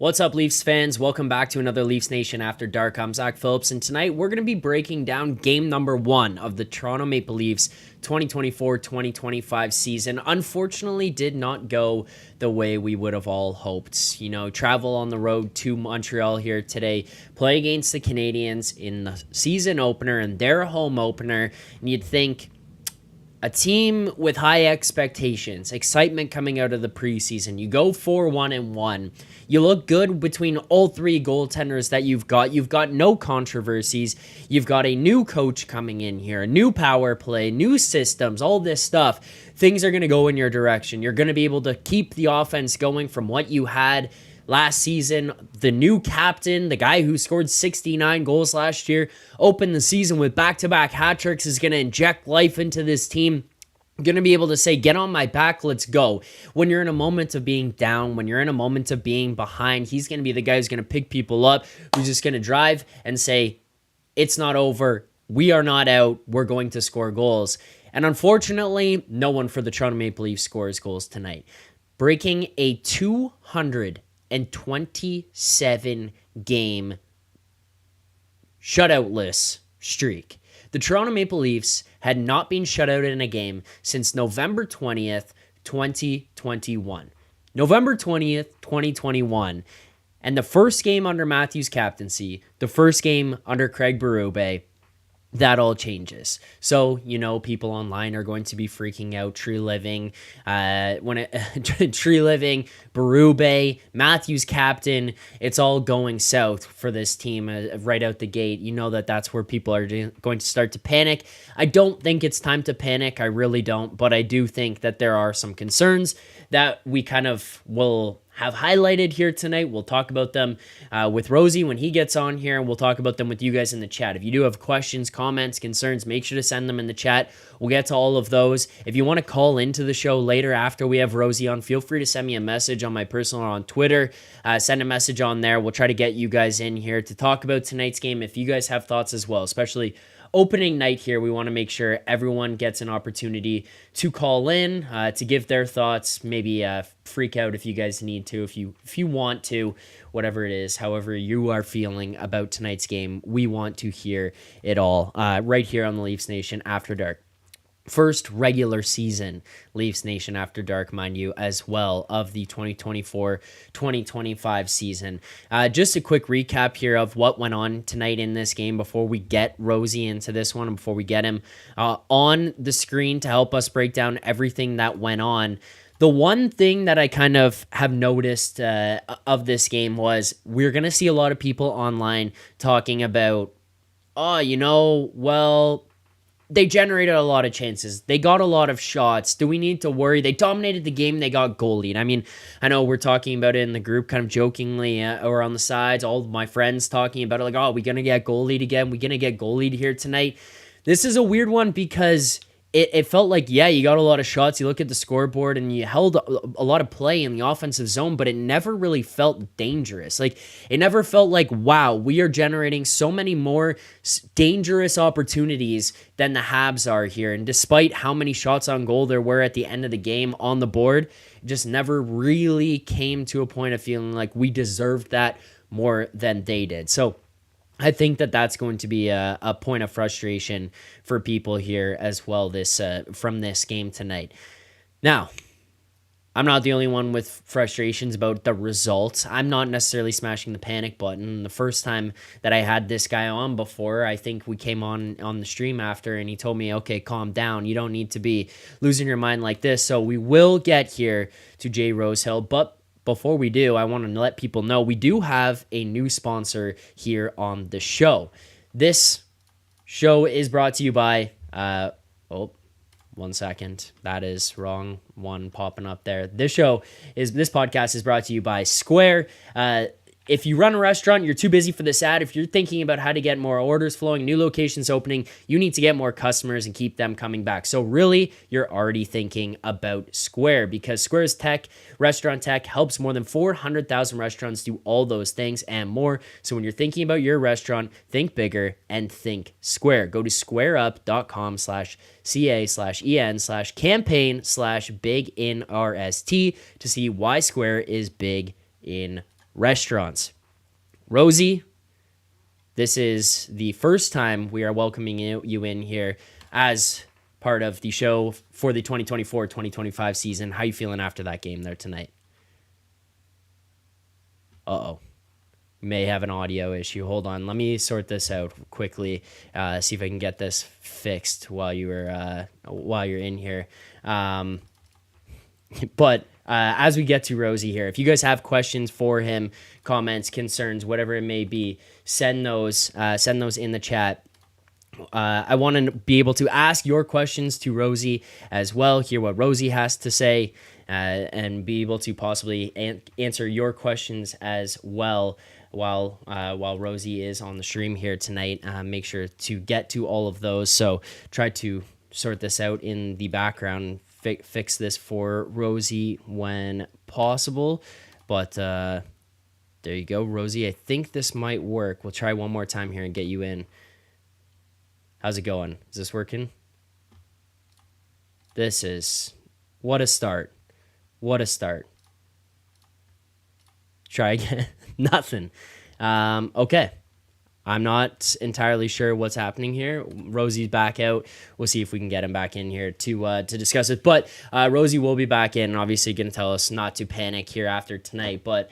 What's up, Leafs fans? Welcome back to another Leafs Nation After Dark. I'm Zack Phillips, and tonight we're going to be breaking down game number 1 of the Toronto Maple Leafs 2024-2025 season. Unfortunately, did not go the way we would have all hoped. Travel on the road to Montreal here today, play against the Canadiens in the season opener and their home opener, and you'd think a team with high expectations, excitement coming out of the preseason. You go 4-1-1. You look good between all three goaltenders that you've got. You've got no controversies. You've got a new coach coming in here, a new power play, new systems, all this stuff. Things are going to go in your direction. You're going to be able to keep the offense going from what you had last season. The new captain, the guy who scored 69 goals last year, opened the season with back-to-back hat tricks, is going to inject life into this team. Going to be able to say, get on my back, let's go. When you're in a moment of being down, when you're in a moment of being behind, he's going to be the guy who's going to pick people up, who's just going to drive and say, it's not over. We are not out. We're going to score goals. And unfortunately, no one for the Toronto Maple Leafs scores goals tonight. Breaking a 227 game shutoutless streak. The Toronto Maple Leafs had not been shut out in a game since November 20th, 2021. November 20th, 2021. And the first game under Matthew's captaincy, the first game under Craig Berube, that all changes. So, people online are going to be freaking out. Tree Living, Berube, Matthews captain, it's all going south for this team right out the gate. You know that's where people are going to start to panic. I don't think it's time to panic. I really don't. But I do think that there are some concerns that we kind of will have highlighted here tonight. We'll talk about them with Rosie when he gets on here, and we'll talk about them with you guys in the chat. If you do have questions, comments, concerns, make sure to send them in the chat. We'll get to all of those. If you want to call into the show later after we have Rosie on, feel free to send me a message on my personal or on Twitter. Send a message on there. We'll try to get you guys in here to talk about tonight's game if you guys have thoughts as well, especially opening night here. We want to make sure everyone gets an opportunity to call in, to give their thoughts, maybe freak out if you guys need to, if you want to, whatever it is, however you are feeling about tonight's game. We want to hear it all right here on the Leafs Nation After Dark. First regular season Leafs Nation After Dark, mind you, as well, of the 2024-2025 season. Just a quick recap here of what went on tonight in this game before we get Rosie into this one and before we get him on the screen to help us break down everything that went on. The one thing that I kind of have noticed of this game was we're going to see a lot of people online talking about, they generated a lot of chances. They got a lot of shots. Do we need to worry? They dominated the game. They got goalied. I mean, I know we're talking about it in the group kind of jokingly or on the sides. All of my friends talking about it like, we're going to get goalied again. We're going to get goalied here tonight. This is a weird one because it felt like, you got a lot of shots. You look at the scoreboard and you held a lot of play in the offensive zone, but it never really felt dangerous. Like, it never felt like, wow, we are generating so many more dangerous opportunities than the Habs are here. And despite how many shots on goal there were at the end of the game on the board, it just never really came to a point of feeling like we deserved that more than they did. So I think that that's going to be a point of frustration for people here as well from this game tonight. Now, I'm not the only one with frustrations about the results. I'm not necessarily smashing the panic button. The first time that I had this guy on before, I think we came on the stream after, and he told me, okay, calm down. You don't need to be losing your mind like this. So we will get here to Jay Rosehill, but before we do, I want to let people know we do have a new sponsor here on the show. This show is brought to you by, one second. That is wrong one popping up there. This podcast is brought to you by Square. If you run a restaurant, you're too busy for this ad. If you're thinking about how to get more orders flowing, new locations opening, you need to get more customers and keep them coming back. So really, you're already thinking about Square, because Square's restaurant tech helps more than 400,000 restaurants do all those things and more. So when you're thinking about your restaurant, think bigger and think Square. Go to squareup.com/ca/en/campaign/big in RST to see why Square is big in restaurants. Rosie, this is the first time we are welcoming you in here as part of the show for the 2024-2025 season. How you feeling after that game there tonight? Uh-oh. May have an audio issue. Hold on. Let me sort this out quickly. See if I can get this fixed while you're in here. But as we get to Rosie here, if you guys have questions for him, comments, concerns, whatever it may be, send those in the chat. I want to be able to ask your questions to Rosie as well, hear what Rosie has to say, and be able to possibly answer your questions as well while Rosie is on the stream here tonight. Make sure to get to all of those. So try to sort this out in the background, fix this for Rosie when possible. But there you go, Rosie. I think this might work. We'll try one more time here and get you in. How's it going? Is this working? This is... What a start. What a start. Try again. Nothing. Okay. I'm not entirely sure what's happening here. Rosie's back out. We'll see if we can get him back in here to discuss it. But Rosie will be back in, and obviously going to tell us not to panic here after tonight. But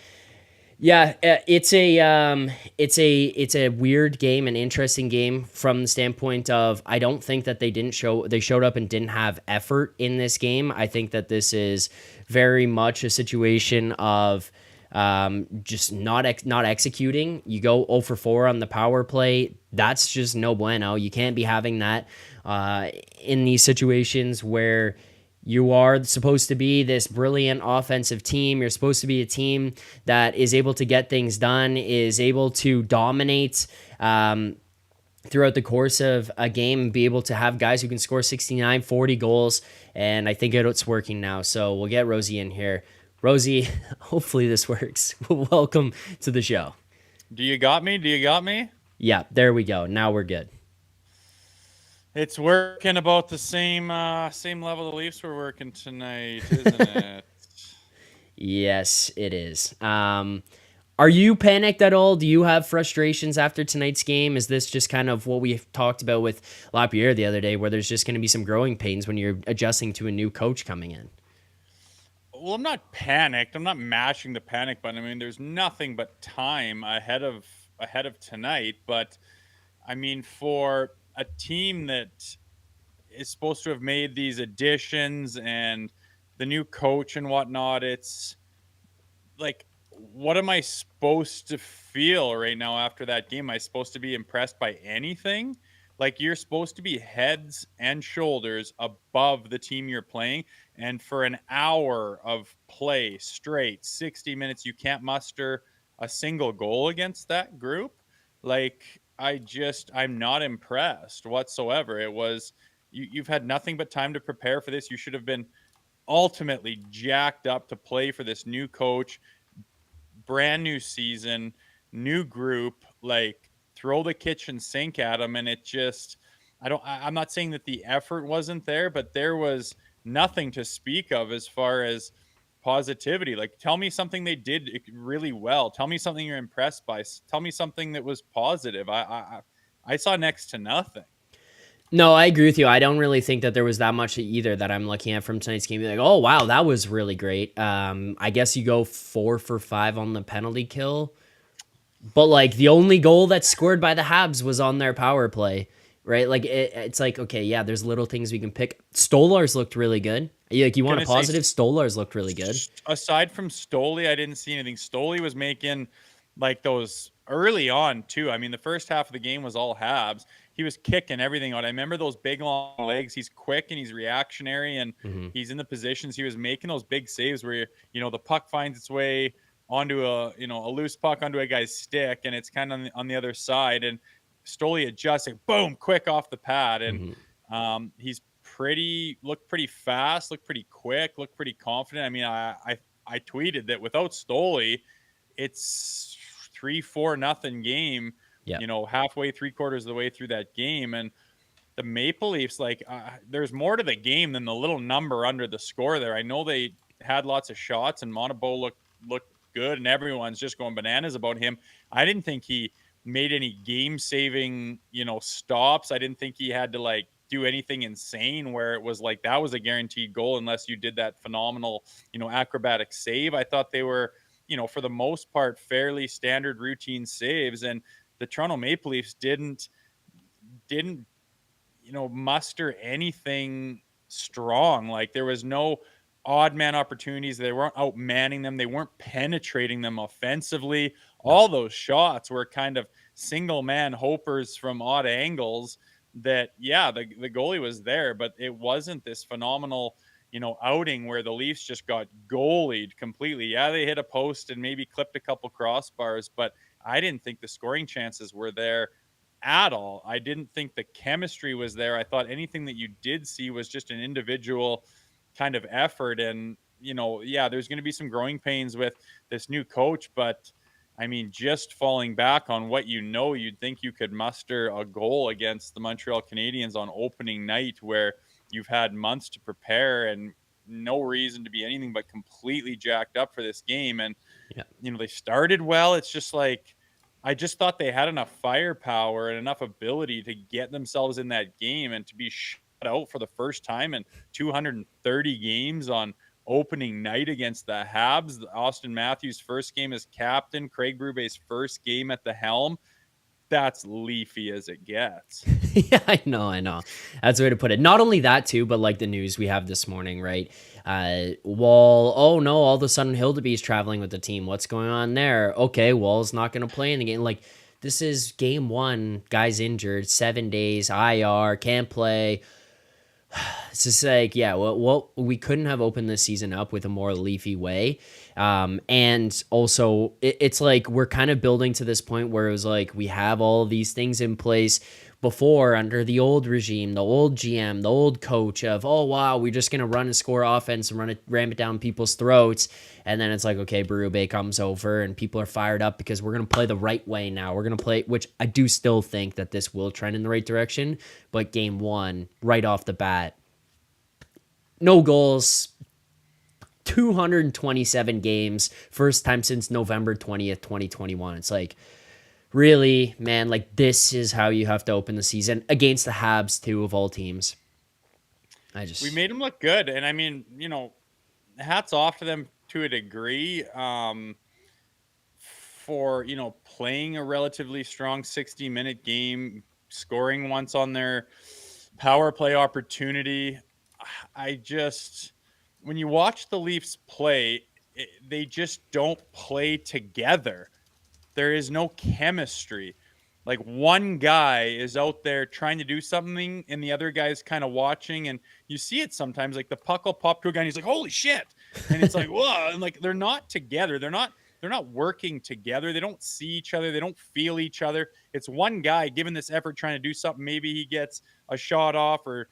yeah, it's a weird game, an interesting game from the standpoint of I don't think that they showed up and didn't have effort in this game. I think that this is very much a situation of just not executing. You go 0 for 4 on the power play. That's just no bueno. You can't be having that in these situations where you are supposed to be this brilliant offensive team. You're supposed to be a team that is able to get things done, is able to dominate throughout the course of a game, be able to have guys who can score 69, 40 goals, and I think it's working now. So we'll get Rosie in here. Rosie, hopefully this works. Welcome to the show. Do you got me? Yeah, there we go. Now we're good. It's working about the same level the Leafs were working tonight, isn't it? Yes, it is. Are you panicked at all? Do you have frustrations after tonight's game? Is this just kind of what we talked about with Lapierre the other day, where there's just going to be some growing pains when you're adjusting to a new coach coming in? Well, I'm not panicked. I'm not mashing the panic button. I mean, there's nothing but time ahead of tonight. But I mean, for a team that is supposed to have made these additions and the new coach and whatnot, it's like, what am I supposed to feel right now after that game? Am I supposed to be impressed by anything? Like, you're supposed to be heads and shoulders above the team you're playing. And for an hour of play straight, 60 minutes, you can't muster a single goal against that group. Like, I'm not impressed whatsoever. It was, you've had nothing but time to prepare for this. You should have been ultimately jacked up to play for this new coach, brand new season, new group. Like, throw the kitchen sink at them. And it just, I'm not saying that the effort wasn't there, but there was nothing to speak of as far as positivity. Like, tell me something they did really well. Tell me something you're impressed by. Tell me something that was positive. I saw next to nothing. No, I agree with you. I don't really think that there was that much either that I'm looking at from tonight's game. Like, oh wow, that was really great. I guess you go 4 for 5 on the penalty kill, but like the only goal that's scored by the Habs was on their power play, right? Like it's like, okay, yeah, there's little things we can pick. Stolar's looked really good. Like, you want a positive? Stolar's looked really good. Aside from Stoli, I didn't see anything. Stoli was making like those early on too. I mean, the first half of the game was all Habs. He was kicking everything out. I remember those big long legs. He's quick and he's reactionary, and he's in the positions. He was making those big saves where, the puck finds its way onto a loose puck onto a guy's stick, and it's kind of on the other side, and Stoli adjusting, boom, quick off the pad, and he's looked pretty fast, looked pretty quick, looked pretty confident. I mean, I tweeted that without Stoli, it's 3-4 game. Yep. Halfway, 3/4 of the way through that game, and the Maple Leafs, like, there's more to the game than the little number under the score there. I know they had lots of shots, and Montebeau looked good and everyone's just going bananas about him. I didn't think he made any game-saving, stops. I didn't think he had to like do anything insane where it was like that was a guaranteed goal unless you did that phenomenal, acrobatic save. I thought they were, for the most part, fairly standard routine saves, and the Toronto Maple Leafs didn't muster anything strong. Like there was no odd man opportunities. They weren't outmanning them. They weren't penetrating them offensively. No. All those shots were kind of single man hopers from odd angles that, yeah, the goalie was there, but it wasn't this phenomenal, outing where the Leafs just got goalied completely. Yeah, they hit a post and maybe clipped a couple crossbars, but I didn't think the scoring chances were there at all. I didn't think the chemistry was there. I thought anything that you did see was just an individual kind of effort. And, yeah, there's going to be some growing pains with this new coach, but I mean, just falling back on what you'd think you could muster a goal against the Montreal Canadiens on opening night where you've had months to prepare and no reason to be anything but completely jacked up for this game. And, Yeah. they started well. It's just like, I just thought they had enough firepower and enough ability to get themselves in that game, and to be shut out for the first time in 230 games on opening night against the Habs. Austin Matthews' first game as captain, Craig Berube's first game at the helm. That's Leafy as it gets. Yeah, I know. That's the way to put it. Not only that too, but like the news we have this morning, right? Wall. Oh no! All of a sudden, Hildeby's traveling with the team. What's going on there? Okay, Wall's not going to play in the game. Like this is game one. Guy's injured. 7 days. IR. Can't play. It's just like, yeah, well, we couldn't have opened this season up with a more Leafy way. And also, it's like we're kind of building to this point where it was like we have all these things in place before under the old regime, the old GM, the old coach of, oh, wow, we're just going to run and score offense and ram it down people's throats. And then it's like, okay, Berube comes over and people are fired up because we're going to play the right way now. We're going to play, which I do still think that this will trend in the right direction. But game one, right off the bat, no goals, 227 games, first time since November 20th, 2021. It's like, really, man, like this is how you have to open the season against the Habs, too, of all teams. We made them look good. And I mean, hats off to them to a degree for, playing a relatively strong 60-minute game, scoring once on their power play opportunity. When you watch the Leafs play, they just don't play together. There is no chemistry. Like one guy is out there trying to do something and the other guy's kind of watching, and you see it sometimes, like the puck will pop to a guy and he's like, holy shit. And it's like, whoa. And like, they're not together. They're not working together. They don't see each other. They don't feel each other. It's one guy given this effort trying to do something. Maybe he gets a shot off or,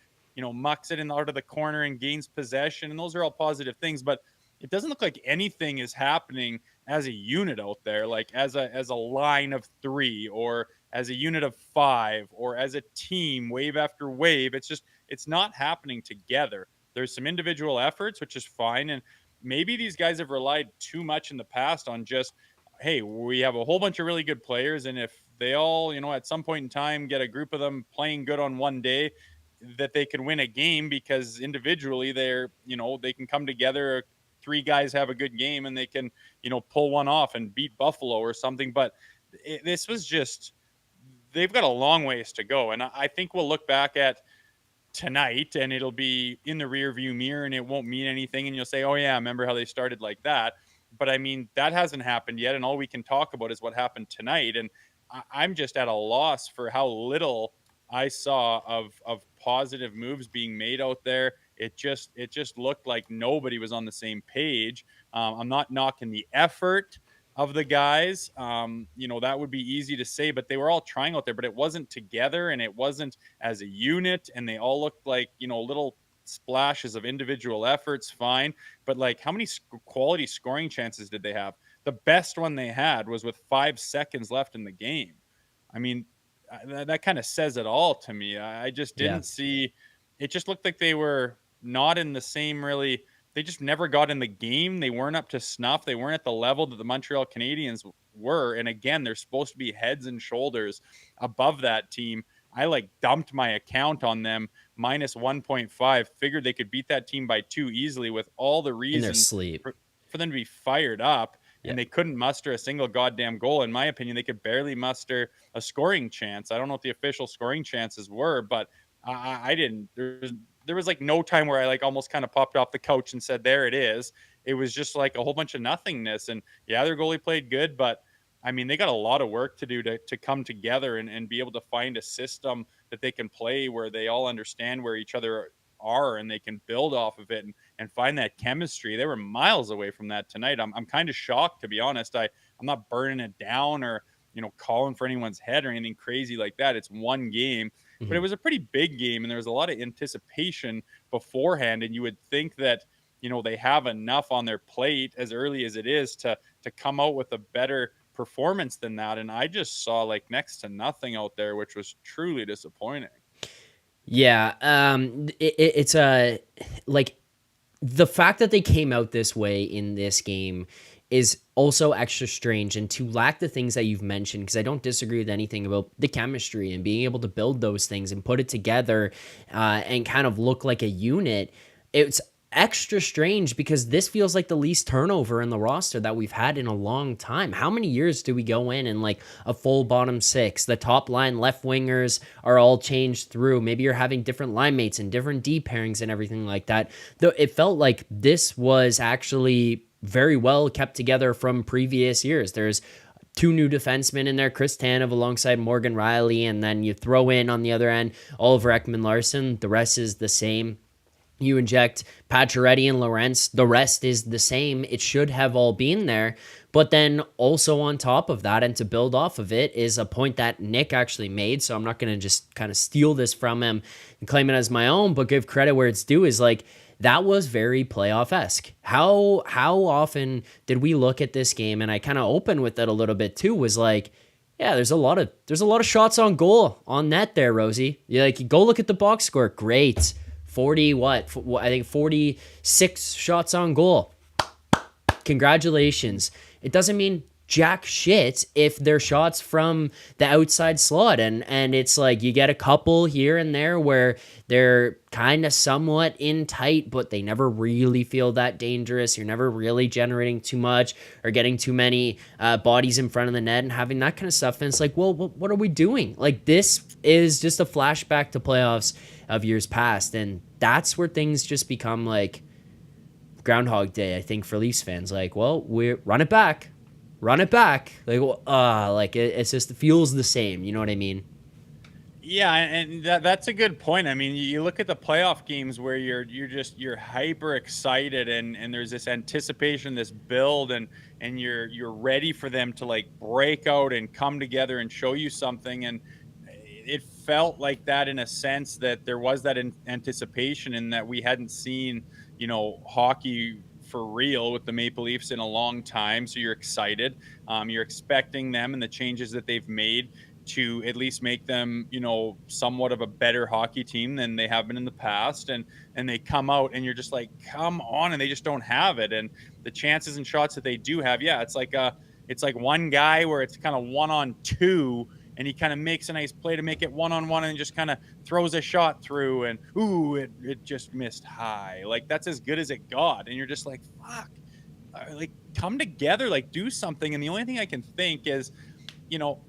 mucks it out of the corner and gains possession. And those are all positive things, but it doesn't look like anything is happening as a unit out there, like as a line of three or as a unit of five or as a team wave after wave. It's not happening together. There's some individual efforts, which is fine. And maybe these guys have relied too much in the past on just, hey, we have a whole bunch of really good players. And if they all, at some point in time get a group of them playing good on one day, that they can win a game because individually they can come together. Three guys have a good game and they can, pull one off and beat Buffalo or something. But this was just, they've got a long ways to go. And I think we'll look back at tonight and it'll be in the rear view mirror and it won't mean anything. And you'll say, oh yeah, remember how they started like that. But I mean, that hasn't happened yet. And all we can talk about is what happened tonight. And I'm just at a loss for how little I saw of positive moves being made out there. It just looked like nobody was on the same page. I'm not knocking the effort of the guys. That would be easy to say, but they were all trying out there, but it wasn't together and it wasn't as a unit. And they all looked like, little splashes of individual efforts. Fine. But like, how many quality scoring chances did they have? The best one they had was with 5 seconds left in the game. I mean, that kind of says it all to me. I just didn't see. It just looked like they were not in the same really they just never got in the game. They weren't up to snuff. They weren't at the level that the Montreal Canadiens were. And again, they're supposed to be heads and shoulders above that team. I like dumped my account on them minus 1.5. Figured they could beat that team by 2 easily with all the In their reasons sleep. for them to be fired up. Yeah. And they couldn't muster a single goddamn goal. In my opinion, they could barely muster a scoring chance. I don't know what the official scoring chances were, but I didn't. There was like no time where I like almost kind of popped off the couch and said, "There it is." It was just like a whole bunch of nothingness. And yeah, their goalie played good, but I mean, they got a lot of work to do to come together and be able to find a system that they can play where they all understand where each other are and they can build off of it and find that chemistry. They were miles away from that tonight. I'm kind of shocked, to be honest. I'm not burning it down or, calling for anyone's head or anything crazy like that. It's one game, but it was a pretty big game and there was a lot of anticipation beforehand. And you would think that, they have enough on their plate as early as it is to come out with a better performance than that. And I just saw like next to nothing out there, which was truly disappointing. Yeah, it's a like the fact that they came out this way in this game is also extra strange, and to lack the things that you've mentioned, because I don't disagree with anything about the chemistry and being able to build those things and put it together and kind of look like a unit. It's extra strange because this feels like the least turnover in the roster that we've had in a long time. How many years do we go in and like a full bottom six? The top line left wingers are all changed through. Maybe you're having different line mates and different D pairings and everything like that. Though it felt like this was actually very well kept together from previous years. There's two new defensemen in there, Chris Tanev alongside Morgan Riley, and then you throw in on the other end Oliver Ekman-Larsson. The rest is the same. You inject Pacioretty and Lorentz, the rest is the same. It should have all been there. But then also on top of that, and to build off of it, is a point that Nick actually made. So I'm not going to just kind of steal this from him and claim it as my own, but give credit where it's due, is like, that was very playoff-esque. How often did we look at this game, and I kind of opened with that a little bit too, was like, yeah, there's a lot of shots on goal on net there, Rosie. You like, go look at the box score. Great. 40 I think 46 shots on goal. Congratulations. It doesn't mean jack shit if they're shots from the outside slot, and it's like you get a couple here and there where they're kind of somewhat in tight, but they never really feel that dangerous. You're never really generating too much or getting too many bodies in front of the net and having that kind of stuff. And it's like, well, what are we doing? Like, this is just a flashback to playoffs of years past, and that's where things just become like Groundhog Day, I think, for Leafs fans. Like, well, we're run it back. Like, it's just, it feels the same. You know what I mean? Yeah, and that's a good point. I mean, you look at the playoff games where you're hyper excited and there's this anticipation, this build, and you're ready for them to like break out and come together and show you something. And it felt like that in a sense, that there was that anticipation and that we hadn't seen, hockey for real with the Maple Leafs in a long time. So you're excited. You're expecting them and the changes that they've made to at least make them, somewhat of a better hockey team than they have been in the past. And they come out and you're just like, come on. And they just don't have it. And the chances and shots that they do have, yeah, it's like one guy where it's kind of 1-on-2 and he kind of makes a nice play to make it 1-on-1 and just kind of throws a shot through and it just missed high. Like, that's as good as it got. And you're just like, fuck, like, come together, like, do something. And the only thing I can think is,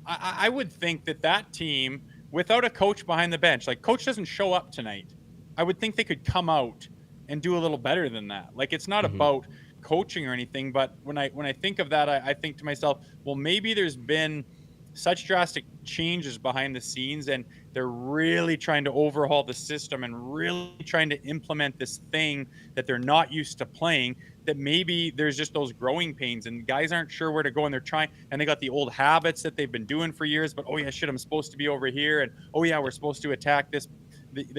I would think that team, without a coach behind the bench, like, coach doesn't show up tonight, I would think they could come out and do a little better than that. Like, it's not about coaching or anything, but when I think of that, I think to myself, well, maybe there's been such drastic changes behind the scenes and they're really trying to overhaul the system and really trying to implement this thing that they're not used to playing, that maybe there's just those growing pains and guys aren't sure where to go and they're trying, and they got the old habits that they've been doing for years, but, oh yeah, shit, I'm supposed to be over here, and oh yeah, we're supposed to attack this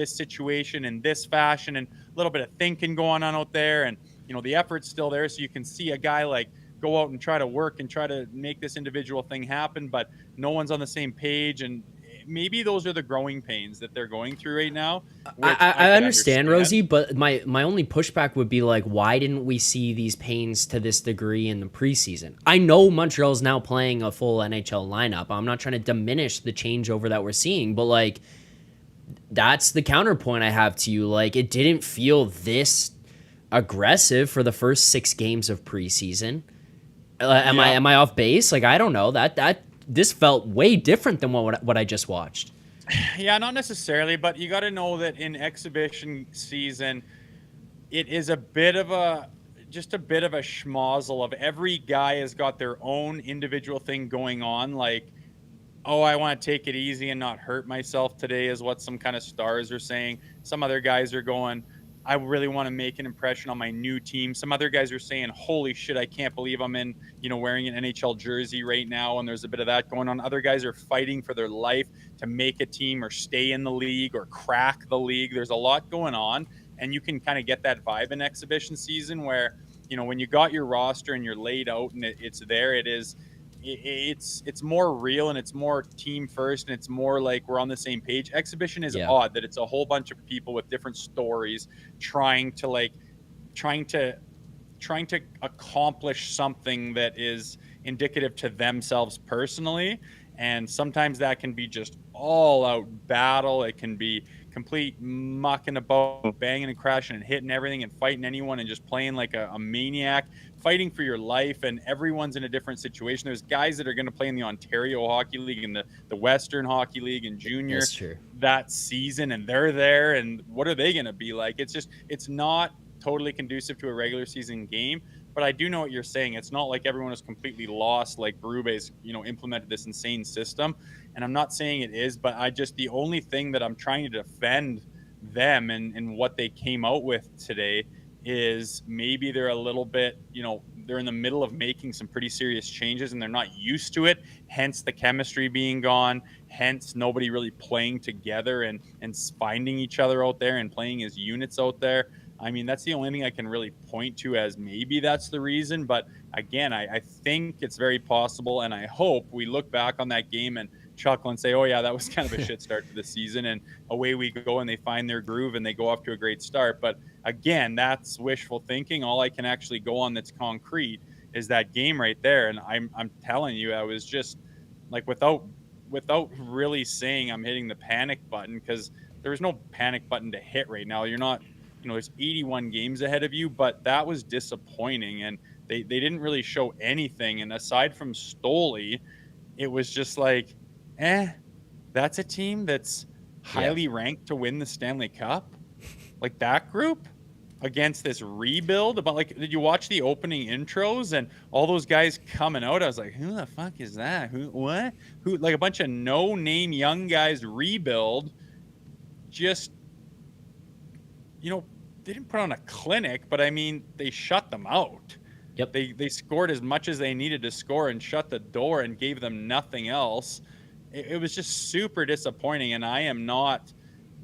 situation in this fashion, and a little bit of thinking going on out there, and the effort's still there, so you can see a guy like go out and try to work and try to make this individual thing happen, but no one's on the same page. And maybe those are the growing pains that they're going through right now. Which I could understand, Rosie, but my only pushback would be like, why didn't we see these pains to this degree in the preseason? I know Montreal's now playing a full NHL lineup. I'm not trying to diminish the changeover that we're seeing, but like, that's the counterpoint I have to you. Like, it didn't feel this aggressive for the first 6 games of preseason. Am I off base? Like, I don't know. This felt way different than what I just watched. Yeah, not necessarily, but you got to know that in exhibition season, it is a bit of a schmozzle of every guy has got their own individual thing going on. Like, oh, I want to take it easy and not hurt myself today is what some kind of stars are saying. Some other guys are going, I really want to make an impression on my new team. Some other guys are saying, holy shit, I can't believe I'm in, wearing an NHL jersey right now. And there's a bit of that going on. Other guys are fighting for their life to make a team or stay in the league or crack the league. There's a lot going on. And you can kind of get that vibe in exhibition season where, when you got your roster and you're laid out and it's there, it's more real and it's more team first and it's more like we're on the same page. Exhibition is odd that it's a whole bunch of people with different stories trying to accomplish something that is indicative to themselves personally. And sometimes that can be just all out battle. It can be complete mucking about, banging and crashing and hitting everything and fighting anyone and just playing like a maniac, fighting for your life. And everyone's in a different situation. There's guys that are going to play in the Ontario Hockey League and the Western Hockey League and junior that season, and they're there. And what are they going to be like? It's not totally conducive to a regular season game. But I do know what you're saying. It's not like everyone is completely lost, like Berube's, implemented this insane system. And I'm not saying it is, but the only thing that I'm trying to defend them and what they came out with today is maybe they're a little bit, they're in the middle of making some pretty serious changes and they're not used to it. Hence the chemistry being gone. Hence nobody really playing together and finding each other out there and playing as units out there. I mean, that's the only thing I can really point to as maybe that's the reason. But again, I think it's very possible. And I hope we look back on that game and chuckle and say, oh, yeah, that was kind of a shit start to the season. And away we go and they find their groove and they go off to a great start. But again, that's wishful thinking. All I can actually go on that's concrete is that game right there. And I'm telling you, I was just like without really saying I'm hitting the panic button, because there's no panic button to hit right now. You're not. There's 81 games ahead of you, but that was disappointing. And they didn't really show anything. And aside from Stoli, it was just like, that's a team that's highly ranked to win the Stanley Cup? Like that group against this rebuild? But like, did you watch the opening intros and all those guys coming out? I was like, who the fuck is that? Who, like a bunch of no-name young guys rebuild. Just, they didn't put on a clinic, but I mean, they shut them out. Yep. They scored as much as they needed to score and shut the door and gave them nothing else. It was just super disappointing, and I am not,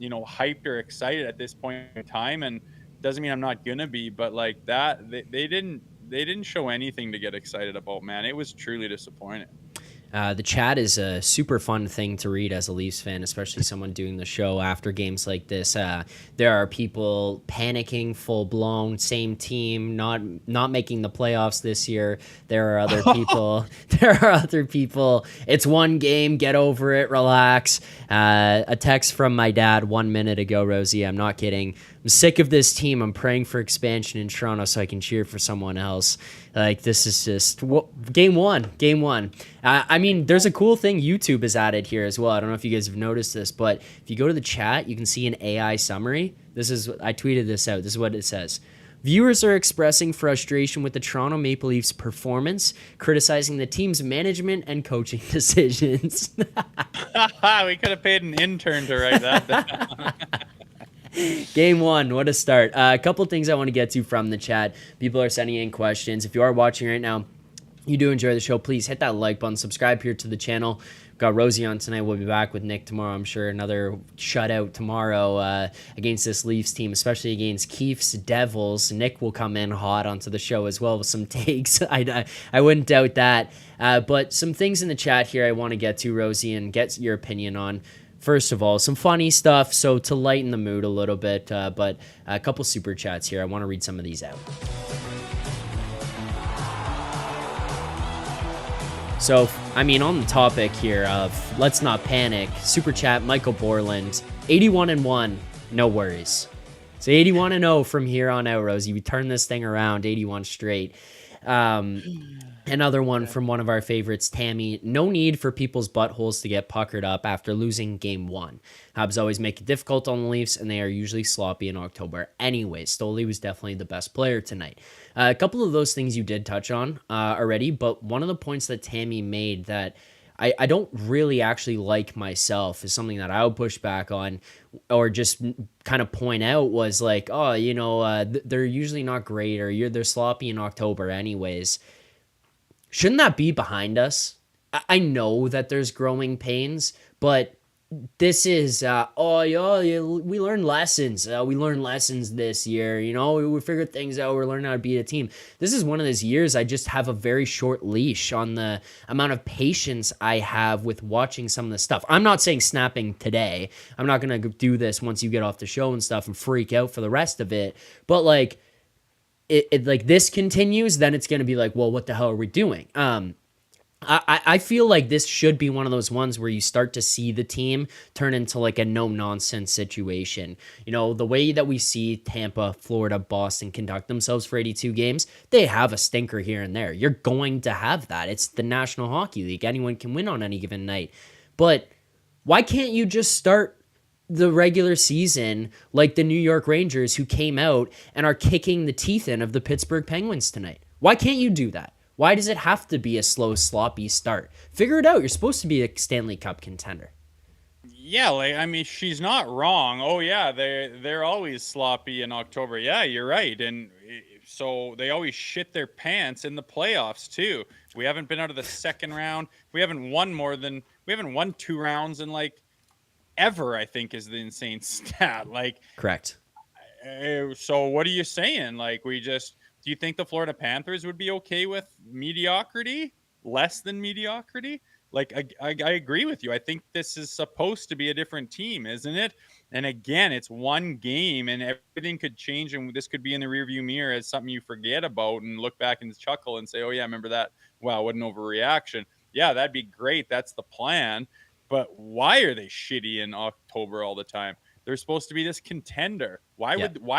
hyped or excited at this point in time. And doesn't mean I'm not gonna be, but like that, they didn't show anything to get excited about, man. It was truly disappointing. The chat is a super fun thing to read as a Leafs fan, especially someone doing the show after games like this. There are people panicking, full blown, same team, not making the playoffs this year. There are other people. It's one game, get over it, relax. A text from my dad 1 minute ago, Rosie, I'm not kidding. I'm sick of this team. I'm praying for expansion in Toronto so I can cheer for someone else. Like, this is just game one. I mean, there's a cool thing YouTube has added here as well. I don't know if you guys have noticed this, but if you go to the chat, you can see an AI summary. I tweeted this out. This is what it says. Viewers are expressing frustration with the Toronto Maple Leafs performance, criticizing the team's management and coaching decisions. We could have paid an intern to write that down. Game one, what a start. A couple things I want to get to from the chat. People are sending in questions. If you are watching right now, you do enjoy the show, please hit that like button, subscribe here to the channel. Got Rosie on tonight. We'll be back with Nick tomorrow. I'm sure another shutout tomorrow against this Leafs team, especially against Keefe's Devils. Nick will come in hot onto the show as well with some takes. I wouldn't doubt that. But some things in the chat here I want to get to, Rosie, and get your opinion on. First of all, some funny stuff, so to lighten the mood a little bit, but a couple super chats here. I want to read some of these out. So, I mean, on the topic here of let's not panic, super chat, Michael Borland, 81-1, no worries. So 81-0 from here on out, Rosie. We turn this thing around, 81 straight. Another one from one of our favorites, Tammy. No need for people's buttholes to get puckered up after losing game 1. Habs always make it difficult on the Leafs, and they are usually sloppy in October. Anyway, Stoli was definitely the best player tonight. A couple of those things you did touch on already, but one of the points that Tammy made that I don't really actually like myself is something that I would push back on or just kind of point out was like, oh, you know, they're usually not great or they're sloppy in October anyways. Shouldn't that be behind us? I know that there's growing pains, but this is, we learned lessons. We learned lessons this year. You know, we figured things out. We're learning how to beat a team. This is one of those years I just have a very short leash on the amount of patience I have with watching some of the stuff. I'm not saying snapping today. I'm not going to do this once you get off the show and stuff and freak out for the rest of it. But like, it like this continues, then it's going to be like, well, what the hell are we doing? I feel like this should be one of those ones where you start to see the team turn into like a no-nonsense situation. You know, the way that we see Tampa, Florida, Boston conduct themselves for 82 games, they have a stinker here and there. You're going to have that. It's the National Hockey League. Anyone can win on any given night. But why can't you just start the regular season like the New York Rangers who came out and are kicking the teeth in of the Pittsburgh Penguins tonight? Why can't you do that? Why does it have to be a slow, sloppy start? Figure it out. You're supposed to be a Stanley Cup contender. Yeah, like I mean, she's not wrong. Oh yeah, they're always sloppy in October. Yeah, you're right. And so they always shit their pants in the playoffs too. We haven't been out of the second round. We haven't won 2 rounds in like ever, I think is the insane stat. Like, correct. So what are you saying? Like, do you think the Florida Panthers would be okay with mediocrity, less than mediocrity? Like, I agree with you. I think this is supposed to be a different team, isn't it? And again, it's one game and everything could change. And this could be in the rearview mirror as something you forget about and look back and chuckle and say, oh yeah, remember that? Wow, what an overreaction. Yeah, that'd be great. That's the plan. But why are they shitty in October all the time? They're supposed to be this contender. Why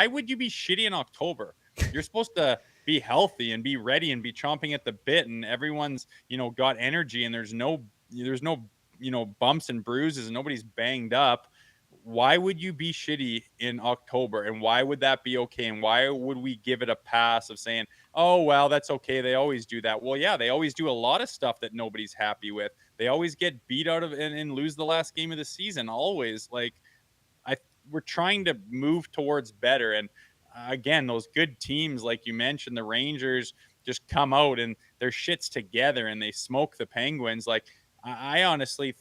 would you be shitty in October? You're supposed to be healthy and be ready and be chomping at the bit, and everyone's, got energy and there's no bumps and bruises and nobody's banged up. Why would you be shitty in October? And why would that be okay? And why would we give it a pass of saying, oh, well, that's okay. They always do that. Well, yeah, they always do a lot of stuff that nobody's happy with. They always get beat out of and lose the last game of the season. Always. Like, we're trying to move towards better. And again, those good teams, like you mentioned, the Rangers just come out and their shit's together and they smoke the Penguins. Like, I honestly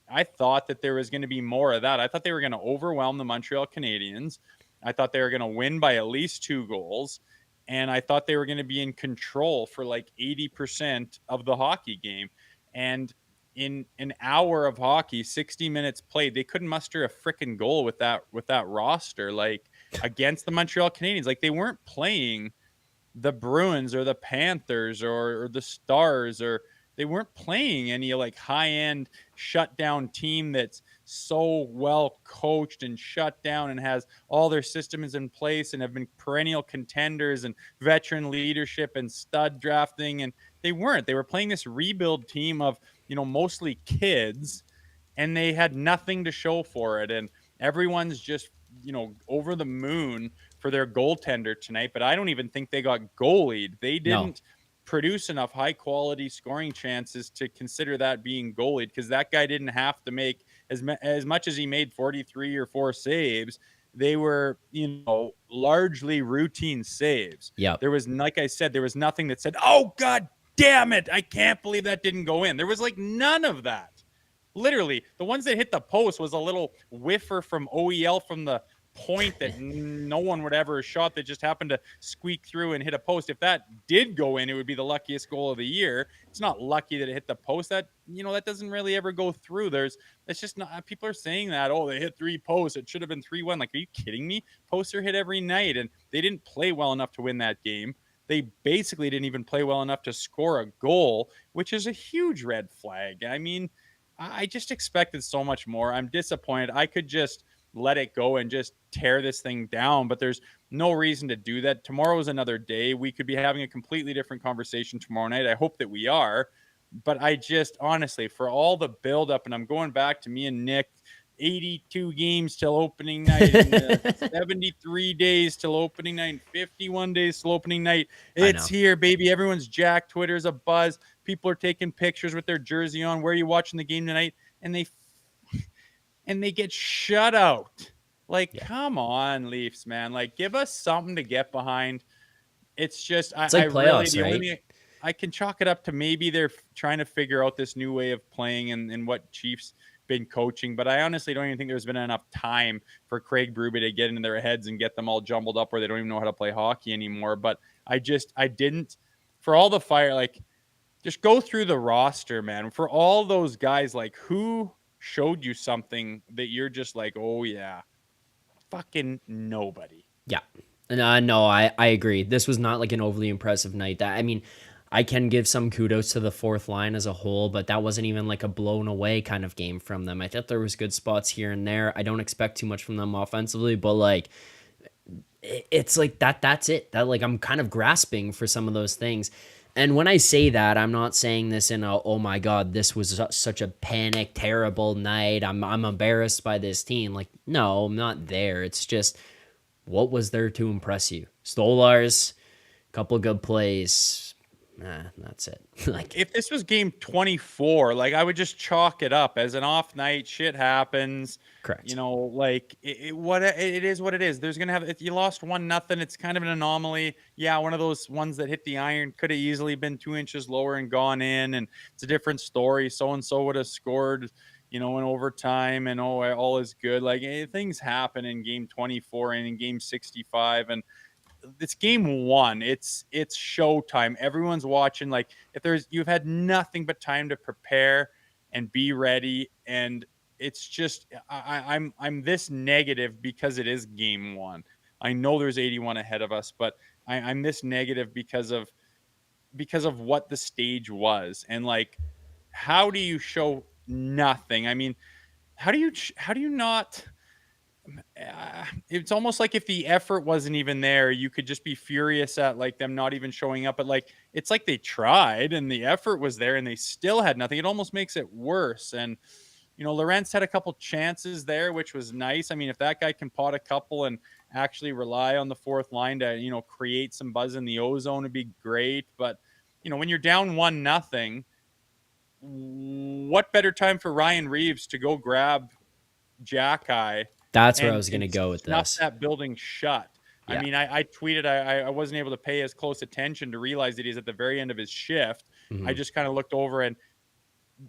I thought that there was going to be more of that. I thought they were going to overwhelm the Montreal Canadiens. I thought they were going to win by at least 2 goals. And I thought they were going to be in control for like 80% of the hockey game. And in an hour of hockey, 60 minutes played, they couldn't muster a freaking goal with that roster, like against the Montreal Canadiens. Like, they weren't playing the Bruins or the Panthers or the Stars, or they weren't playing any like high-end shutdown team that's so well coached and shut down and has all their systems in place and have been perennial contenders and veteran leadership and stud drafting. And they weren't. They were playing this rebuild team of, mostly kids, and they had nothing to show for it. And everyone's just, over the moon for their goaltender tonight. But I don't even think they got goalied. They didn't produce enough high quality scoring chances to consider that being goalied, because that guy didn't have to make as much as he made 43 or 4 saves. They were, largely routine saves. Yeah. There was, like I said, there was nothing that said, oh, God damn it, I can't believe that didn't go in. There was like none of that. Literally, the ones that hit the post was a little whiffer from OEL from the point that no one would ever have shot that just happened to squeak through and hit a post. If that did go in, it would be the luckiest goal of the year. It's not lucky that it hit the post. That, that doesn't really ever go through. It's just not, people are saying that, oh, they hit 3 posts. It should have been 3-1. Like, are you kidding me? Posts are hit every night, and they didn't play well enough to win that game. They basically didn't even play well enough to score a goal, which is a huge red flag. I mean, I just expected so much more. I'm disappointed. I could just let it go and just tear this thing down, but there's no reason to do that. Tomorrow is another day. We could be having a completely different conversation tomorrow night. I hope that we are. But I just, honestly, for all the buildup, and I'm going back to me and Nick, 82 games till opening night, and 73 days till opening night, 51 days till opening night. It's here, baby. Everyone's jacked. Twitter's a buzz. People are taking pictures with their jersey on. Where are you watching the game tonight? And they get shut out. Like, come on, Leafs, man. Like, give us something to get behind. It's just, it's like playoffs, right? I can chalk it up to maybe they're trying to figure out this new way of playing and what Chiefs been coaching, but I honestly don't even think there's been enough time for Craig Berube to get into their heads and get them all jumbled up where they don't even know how to play hockey anymore. But I didn't, for all the fire, like, just go through the roster, man. For all those guys, like, who showed you something that you're just like, oh yeah, fucking nobody. Yeah. No, I agree. This was not like an overly impressive night. I can give some kudos to the fourth line as a whole, but that wasn't even like a blown away kind of game from them. I thought there was good spots here and there. I don't expect too much from them offensively, but like, it's like that's it. That, like, I'm kind of grasping for some of those things. And when I say that, I'm not saying this in a, oh my God, this was such a panic, terrible night. I'm embarrassed by this team. Like, no, I'm not there. It's just, what was there to impress you? Stolarz, couple of good plays. That's it. Like, if this was game 24, like, I would just chalk it up as an off night. Shit happens. Correct. Like, it is what it is. There's gonna have, if you lost 1-0, it's kind of an anomaly. Yeah, one of those ones that hit the iron could have easily been 2 inches lower and gone in, and it's a different story. So and so would have scored, in overtime, and all is good. Like, things happen in game 24 and in game 65, and it's game 1. It's showtime. Everyone's watching. Like, if you've had nothing but time to prepare and be ready, and it's just, I'm this negative because it is game 1. I know there's 81 ahead of us, but I'm this negative because of what the stage was. And, like, how do you show nothing? I mean, how do you not? It's almost like if the effort wasn't even there, you could just be furious at, like, them not even showing up. But, like, it's like they tried and the effort was there and they still had nothing. It almost makes it worse. And Lorentz had a couple chances there, which was nice. I mean, if that guy can pot a couple and actually rely on the fourth line to create some buzz in the ozone, would be great. But when you're down 1-0, what better time for Ryan Reaves to go grab Jack-Eye? That's where I was going to go with this. That building shut. Yeah. I mean, I tweeted, I wasn't able to pay as close attention to realize that he's at the very end of his shift. Mm-hmm. I just kind of looked over and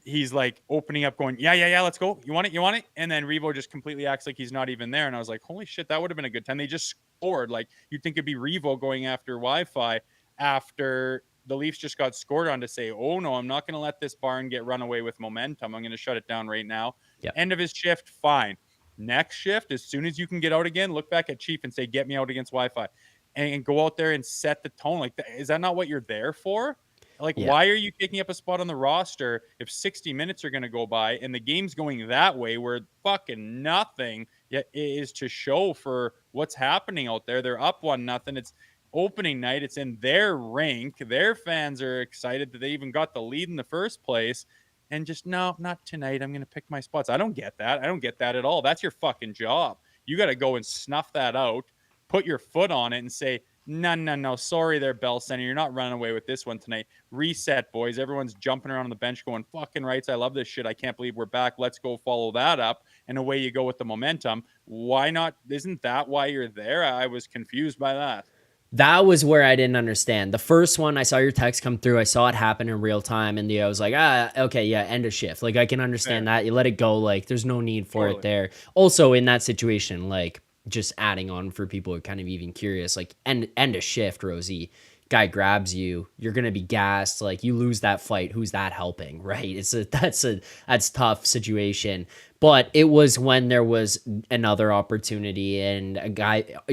he's like opening up going, yeah, let's go. You want it? And then Revo just completely acts like he's not even there. And I was like, holy shit, that would have been a good time. They just scored. Like, you'd think it'd be Revo going after Wi-Fi after the Leafs just got scored on, to say, oh no, I'm not going to let this barn get run away with momentum. I'm going to shut it down right now. Yep. End of his shift, fine. Next shift, as soon as you can get out again, look back at Chief and say, get me out against Wi-Fi, and go out there and set the tone. Like, is that not what you're there for? Like, why are you taking up a spot on the roster if 60 minutes are going to go by and the game's going that way, where fucking nothing yet is to show for what's happening out there? They're up 1-0. It's opening night. It's in their rink. Their fans are excited that they even got the lead in the first place. And just, no, not tonight. I'm going to pick my spots. I don't get that. I don't get that at all. That's your fucking job. You got to go and snuff that out, put your foot on it and say, no. Sorry there, Bell Center. You're not running away with this one tonight. Reset, boys. Everyone's jumping around on the bench going, fucking rights. I love this shit. I can't believe we're back. Let's go follow that up. And away you go with the momentum. Why not? Isn't that why you're there? I was confused by that. That was where I didn't understand. The first one, I saw your text come through. I saw it happen in real time, and I was like, okay, yeah, end of shift. Like I can understand Fair. that. You let it go. Like there's no need for it Totally. there. Also, in that situation, like just adding on for people who are kind of even curious, like end of shift, Rosie. Guy grabs you, you're gonna be gassed. Like you lose that fight, who's that helping, right? That's tough situation. But it was when there was another opportunity and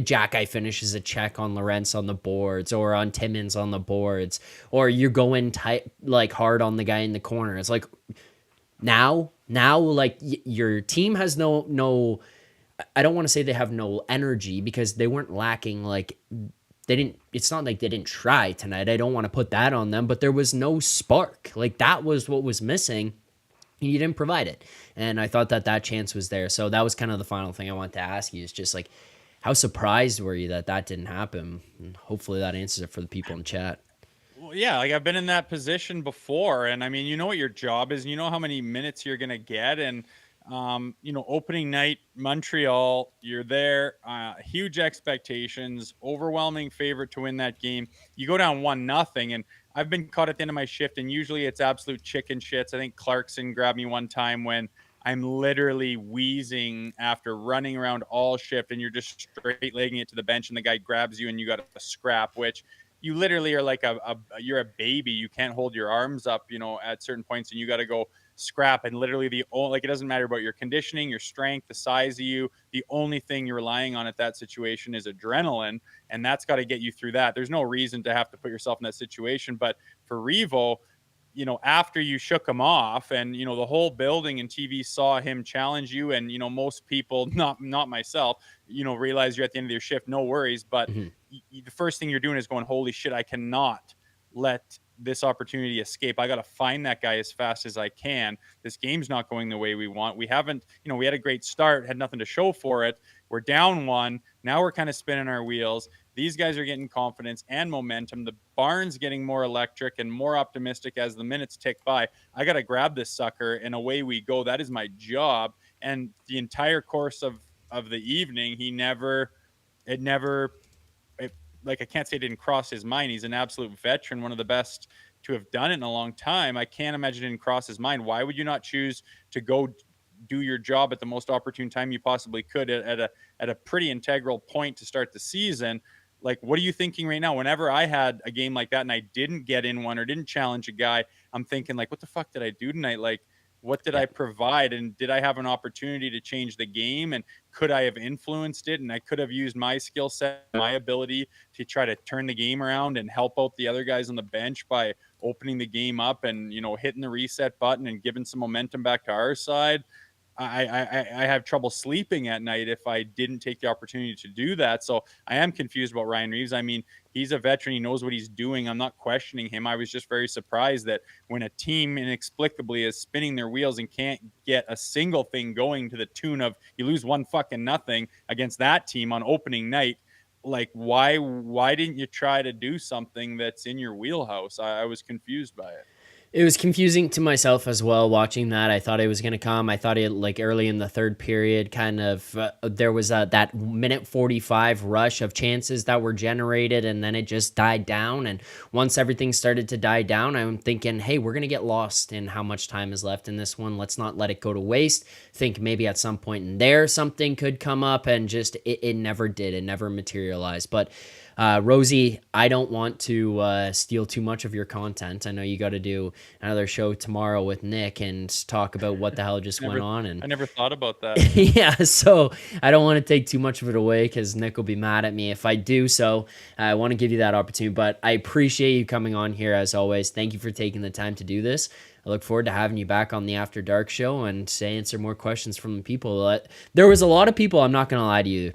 Jack guy finishes a check on Lorentz on the boards or on Timmins on the boards, or you're going tight like hard on the guy in the corner. It's like now like your team has no. I don't want to say they have no energy because they weren't lacking like they didn't. It's not like they didn't try tonight. I don't want to put that on them, but there was no spark. Like that was what was missing. You didn't provide it, and I thought that chance was there. So that was kind of the final thing I wanted to ask you is just like, how surprised were you that didn't happen? And hopefully that answers it for the people in chat. Well, yeah, like I've been in that position before, and I mean, you know what your job is, you know how many minutes you're gonna get, and opening night, Montreal, you're there, huge expectations, overwhelming favorite to win that game. You go down 1-0, and I've been caught at the end of my shift, and usually it's absolute chicken shits. I think Clarkson grabbed me one time when I'm literally wheezing after running around all shift, and you're just straight legging it to the bench, and the guy grabs you, and you got a scrap, which you literally are like you're a baby. You can't hold your arms up, at certain points, and you got to go scrap. And literally like it doesn't matter about your conditioning, your strength, the size of you. The only thing you're relying on at that situation is adrenaline, and that's got to get you through that. There's no reason to have to put yourself in that situation. But for Revo, after you shook him off and, the whole building and TV saw him challenge you and, most people, not myself, realize you're at the end of your shift, no worries. But Mhm. the first thing you're doing is going, holy shit, I cannot let this opportunity escape. I got to find that guy as fast as I can. This game's not going the way we want. We haven't, we had a great start, had nothing to show for it. We're down one. Now we're kind of spinning our wheels. These guys are getting confidence and momentum. The barn's getting more electric and more optimistic as the minutes tick by. I got to grab this sucker and away we go. That is my job. And the entire course of the evening, it never, like I can't say it didn't cross his mind. He's an absolute veteran, one of the best to have done it in a long time. I can't imagine it didn't cross his mind. Why would you not choose to go do your job at the most opportune time you possibly could at a pretty integral point to start the season? Like, what are you thinking right now? Whenever I had a game like that and I didn't get in one or didn't challenge a guy, I'm thinking like, what the fuck did I do tonight? Like, what did Yeah. I provide? And did I have an opportunity to change the game? And could I have influenced it? And I could have used my skill set, my ability to try to turn the game around and help out the other guys on the bench by opening the game up and, hitting the reset button and giving some momentum back to our side. I have trouble sleeping at night if I didn't take the opportunity to do that. So I am confused about Ryan Reaves. I mean, he's a veteran. He knows what he's doing. I'm not questioning him. I was just very surprised that when a team inexplicably is spinning their wheels and can't get a single thing going to the tune of you lose 1-0 against that team on opening night, like why didn't you try to do something that's in your wheelhouse? I was confused by it. It was confusing to myself as well watching that. I thought it was going to come. I thought it like early in the third period, kind of there was that minute 45 rush of chances that were generated, and then it just died down. And once everything started to die down, I'm thinking, hey, we're going to get lost in how much time is left in this one. Let's not let it go to waste. Think maybe at some point in there something could come up, and just it never did. It never materialized. But Rosie, I don't want to steal too much of your content. I know you got to do another show tomorrow with Nick and talk about what the hell just went Never, on. And I never thought about that. yeah, so I don't want to take too much of it away because Nick will be mad at me if I do. So I want to give you that opportunity. But I appreciate you coming on here as always. Thank you for taking the time to do this. I look forward to having you back on the After Dark show and to answer more questions from the people. There was a lot of people, I'm not going to lie to you,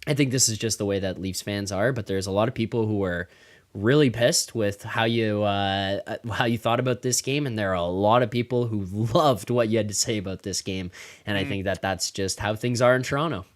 I think this is just the way that Leafs fans are, but there's a lot of people who were really pissed with how you thought about this game, and there are a lot of people who loved what you had to say about this game, and I think that that's just how things are in Toronto.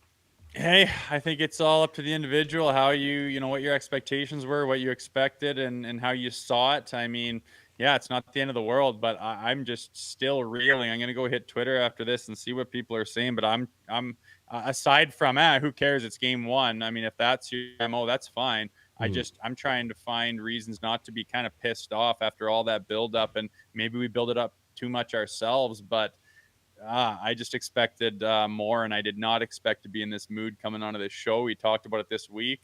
Hey, I think it's all up to the individual, how what your expectations were, what you expected, and how you saw it. I mean, yeah, it's not the end of the world, but I'm just still reeling. I'm gonna go hit Twitter after this and see what people are saying. But I'm aside from who cares? It's game one. I mean, if that's your MO, that's fine. I'm trying to find reasons not to be kind of pissed off after all that buildup, and maybe we build it up too much ourselves. But I just expected more, and I did not expect to be in this mood coming onto this show. We talked about it this week.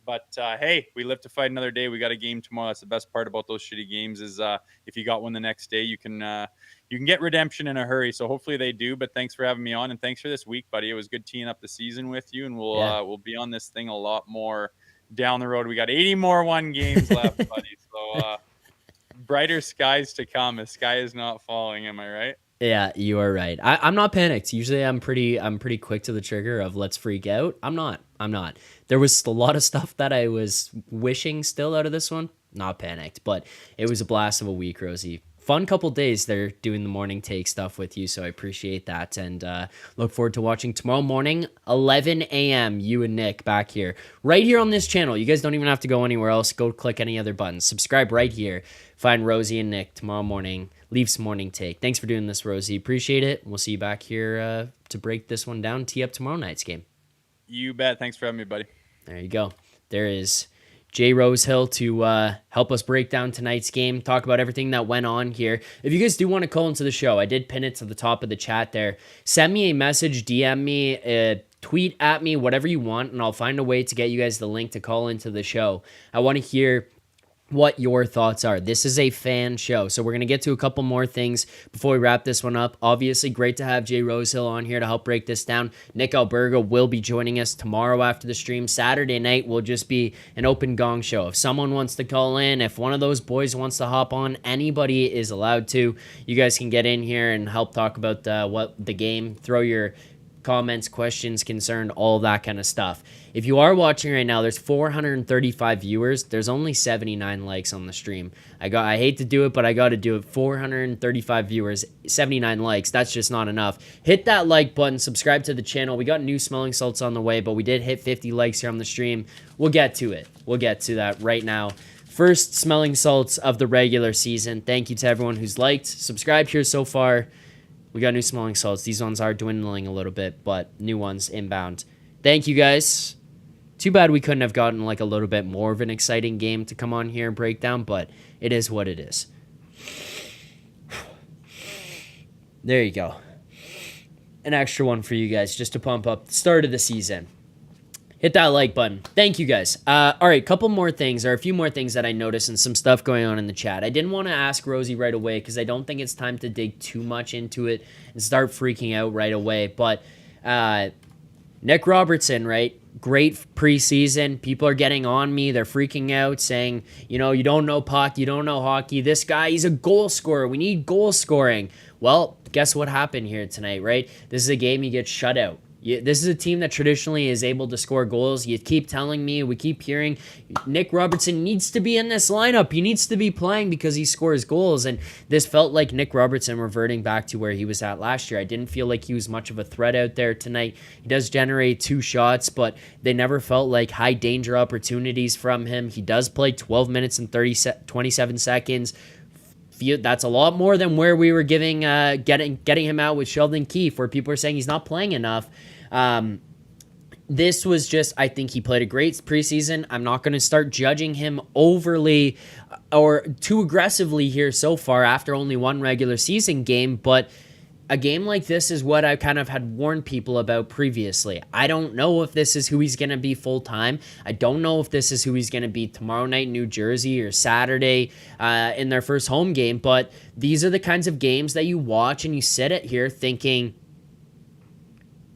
But hey, we live to fight another day. We got a game tomorrow. That's the best part about those shitty games is if you got one the next day, you can get redemption in a hurry. So hopefully they do. But thanks for having me on, and thanks for this week, buddy. It was good teeing up the season with you, and we'll be on this thing a lot more down the road. We got 80 more 1 games left, buddy. So brighter skies to come. The sky is not falling. Am I right? Yeah, you are right. I'm not panicked. Usually I'm pretty quick to the trigger of let's freak out. I'm not. There was a lot of stuff that I was wishing still out of this one. Not panicked, but it was a blast of a week, Rosie. Fun couple days there doing the morning take stuff with you, so I appreciate that, and look forward to watching tomorrow morning, 11 a.m., you and Nick back here, right here on this channel. You guys don't even have to go anywhere else. Go click any other buttons. Subscribe right here. Find Rosie and Nick tomorrow morning. Leafs morning take. Thanks for doing this, Rosie. Appreciate it. We'll see you back here to break this one down, tee up tomorrow night's game. You bet. Thanks for having me, buddy. There you go. There is Jay Rosehill to help us break down tonight's game, talk about everything that went on here. If you guys do want to call into the show, I did pin it to the top of the chat there. Send me a message, DM me, tweet at me, whatever you want, and I'll find a way to get you guys the link to call into the show. I want to hear what your thoughts are. This is a fan show, so we're going to get to a couple more things before we wrap this one up. Obviously, great to have Jay Rosehill on here to help break this down. Nick Alberga will be joining us tomorrow after the stream. Saturday night will just be an open gong show. If someone wants to call in, if one of those boys wants to hop on, anybody is allowed to. You guys can get in here and help talk about what the game, throw your comments, questions, concern, all that kind of stuff. If you are watching right now, there's 435 viewers. There's only 79 likes on the stream. I hate to do it, but I got to do it. 435 viewers, 79 likes. That's just not enough. Hit that like button. Subscribe to the channel. We got new smelling salts on the way, but we did hit 50 likes here on the stream. We'll get to it. We'll get to that right now. First smelling salts of the regular season. Thank you to everyone who's liked, subscribed here so far. We got new smelling salts. These ones are dwindling a little bit, but new ones inbound. Thank you, guys. Too bad we couldn't have gotten like a little bit more of an exciting game to come on here and break down, but it is what it is. There you go. An extra one for you guys just to pump up the start of the season. Hit that like button. Thank you, guys. All right, couple more things, or a few more things that I noticed and some stuff going on in the chat. I didn't want to ask Rosie right away because I don't think it's time to dig too much into it and start freaking out right away. But Nick Robertson, right? Great preseason. People are getting on me. They're freaking out saying, you don't know puck, you don't know hockey. This guy, he's a goal scorer. We need goal scoring. Well, guess what happened here tonight, right? This is a game you get shut out. This is a team that traditionally is able to score goals. You keep telling me, we keep hearing, Nick Robertson needs to be in this lineup. He needs to be playing because he scores goals. And this felt like Nick Robertson reverting back to where he was at last year. I didn't feel like he was much of a threat out there tonight. He does generate 2 shots, but they never felt like high danger opportunities from him. He does play 12 minutes and 27 seconds. That's a lot more than where we were getting him out with Sheldon Keefe, where people are saying he's not playing enough. This was just, I think he played a great preseason. I'm not going to start judging him overly or too aggressively here so far after only 1 regular season game, but a game like this is what I kind of had warned people about previously. I don't know if this is who he's going to be full-time. I don't know if this is who he's going to be tomorrow night in New Jersey or Saturday in their first home game, but these are the kinds of games that you watch and you sit at here thinking,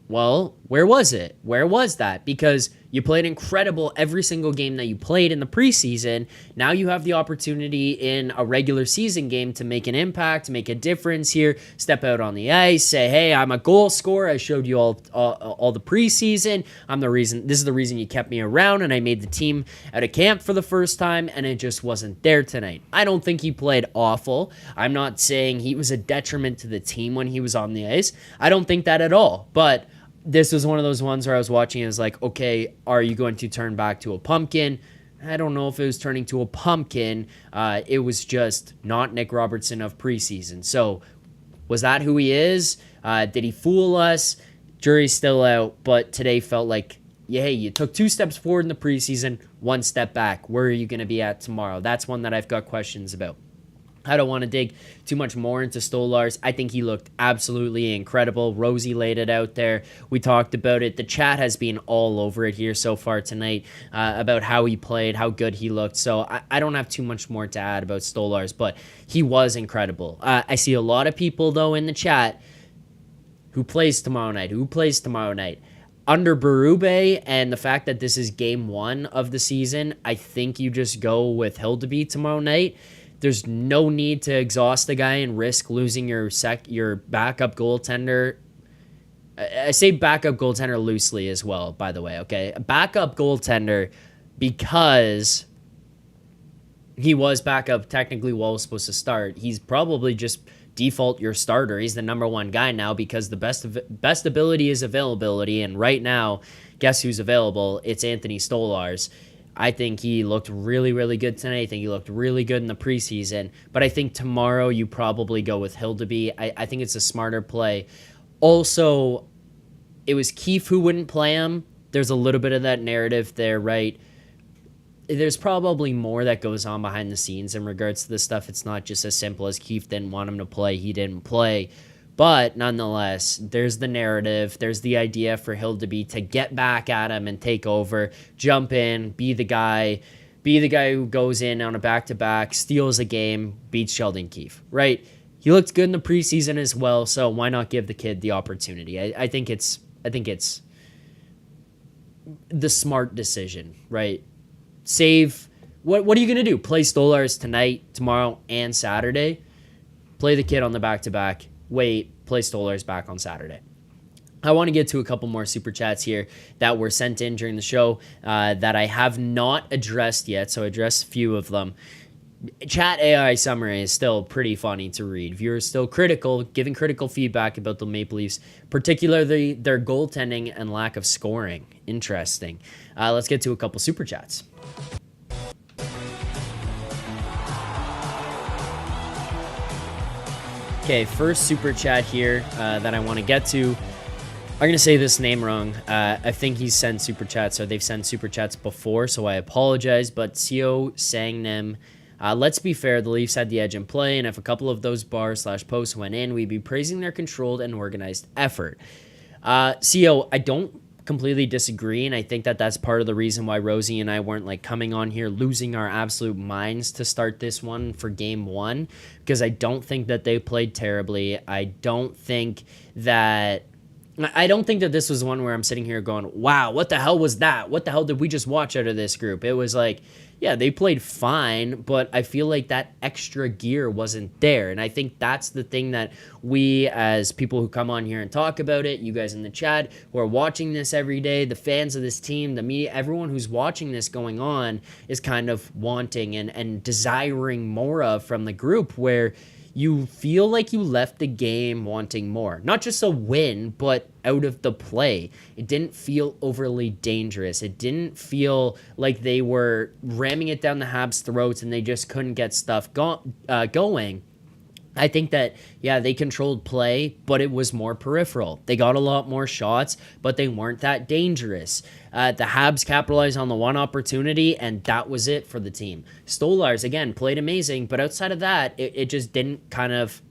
well, where was it? Where was that? Because you played incredible every single game that you played in the preseason. Now you have the opportunity in a regular season game to make an impact, to make a difference here, step out on the ice, say, hey, I'm a goal scorer. I showed you all the preseason. This is the reason you kept me around, and I made the team out of camp for the first time, and it just wasn't there tonight. I don't think he played awful. I'm not saying he was a detriment to the team when he was on the ice. I don't think that at all, but this was one of those ones where I was watching and I was like, okay, are you going to turn back to a pumpkin? I don't know if it was turning to a pumpkin. It was just not Nick Robertson of preseason. So was that who he is? Did he fool us? Jury's still out, but today felt like you took 2 steps forward in the preseason, 1 step back. Where are you going to be at tomorrow? That's one that I've got questions about. I don't want to dig too much more into Stolarz. I think he looked absolutely incredible. Rosie laid it out there. We talked about it. The chat has been all over it here so far tonight about how he played, how good he looked. So I don't have too much more to add about Stolarz, but he was incredible. I see a lot of people, though, in the chat who plays tomorrow night. Under Berube and the fact that this is game 1 of the season, I think you just go with Hildeby tomorrow night. There's no need to exhaust the guy and risk losing your backup goaltender. I say backup goaltender loosely as well, by the way, okay? A backup goaltender because he was backup technically while he was supposed to start. He's probably just default your starter. He's the number 1 guy now because the best ability is availability, and right now, guess who's available? It's Anthony Stolarz. I think he looked really, really good tonight. I think he looked really good in the preseason. But I think tomorrow you probably go with Hildeby. I think it's a smarter play. Also, it was Keefe who wouldn't play him. There's a little bit of that narrative there, right? There's probably more that goes on behind the scenes in regards to this stuff. It's not just as simple as Keefe didn't want him to play. He didn't play. But nonetheless, there's the narrative. There's the idea for Hildeby to get back at him and take over, jump in, be the guy who goes in on a back-to-back, steals a game, beats Sheldon Keefe, right? He looked good in the preseason as well, so why not give the kid the opportunity? I think it's the smart decision, right? Save. What are you going to do? Play Stolarz tonight, tomorrow, and Saturday? Play the kid on the back-to-back. Wait, play Stolarz back on Saturday. I want to get to a couple more super chats here that were sent in during the show that I have not addressed yet, so I addressed a few of them. Chat AI summary is still pretty funny to read. Viewers still critical, giving critical feedback about the Maple Leafs, particularly their goaltending and lack of scoring. Interesting. Let's get to a couple super chats. Okay, first super chat here that I want to get to. I'm going to say this name wrong. I think he's sent super chats, or they've sent super chats before, so I apologize. But Seo Sangnem, let's be fair, the Leafs had the edge in play, and if a couple of those bars/posts went in, we'd be praising their controlled and organized effort. Seo, I don't completely disagree, and I think that that's part of the reason why Rosie and I weren't like coming on here losing our absolute minds to start this one for game 1, because I don't think that they played terribly. I don't think that this was one where I'm sitting here going, wow, what the hell was that? What the hell did we just watch out of this group? It was like, yeah, they played fine, but I feel like that extra gear wasn't there. And I think that's the thing that we, as people who come on here and talk about it, you guys in the chat who are watching this every day, the fans of this team, the media, everyone who's watching this going on is kind of wanting and desiring more of from the group, where you feel like you left the game wanting more. Not just a win, but out of the play. It didn't feel overly dangerous. It didn't feel like they were ramming it down the Habs' throats and they just couldn't get stuff going. I think that, yeah, they controlled play, but it was more peripheral. They got a lot more shots, but they weren't that dangerous. The Habs capitalized on the one opportunity, and that was it for the team. Stolarz, again, played amazing, but outside of that, it just didn't kind of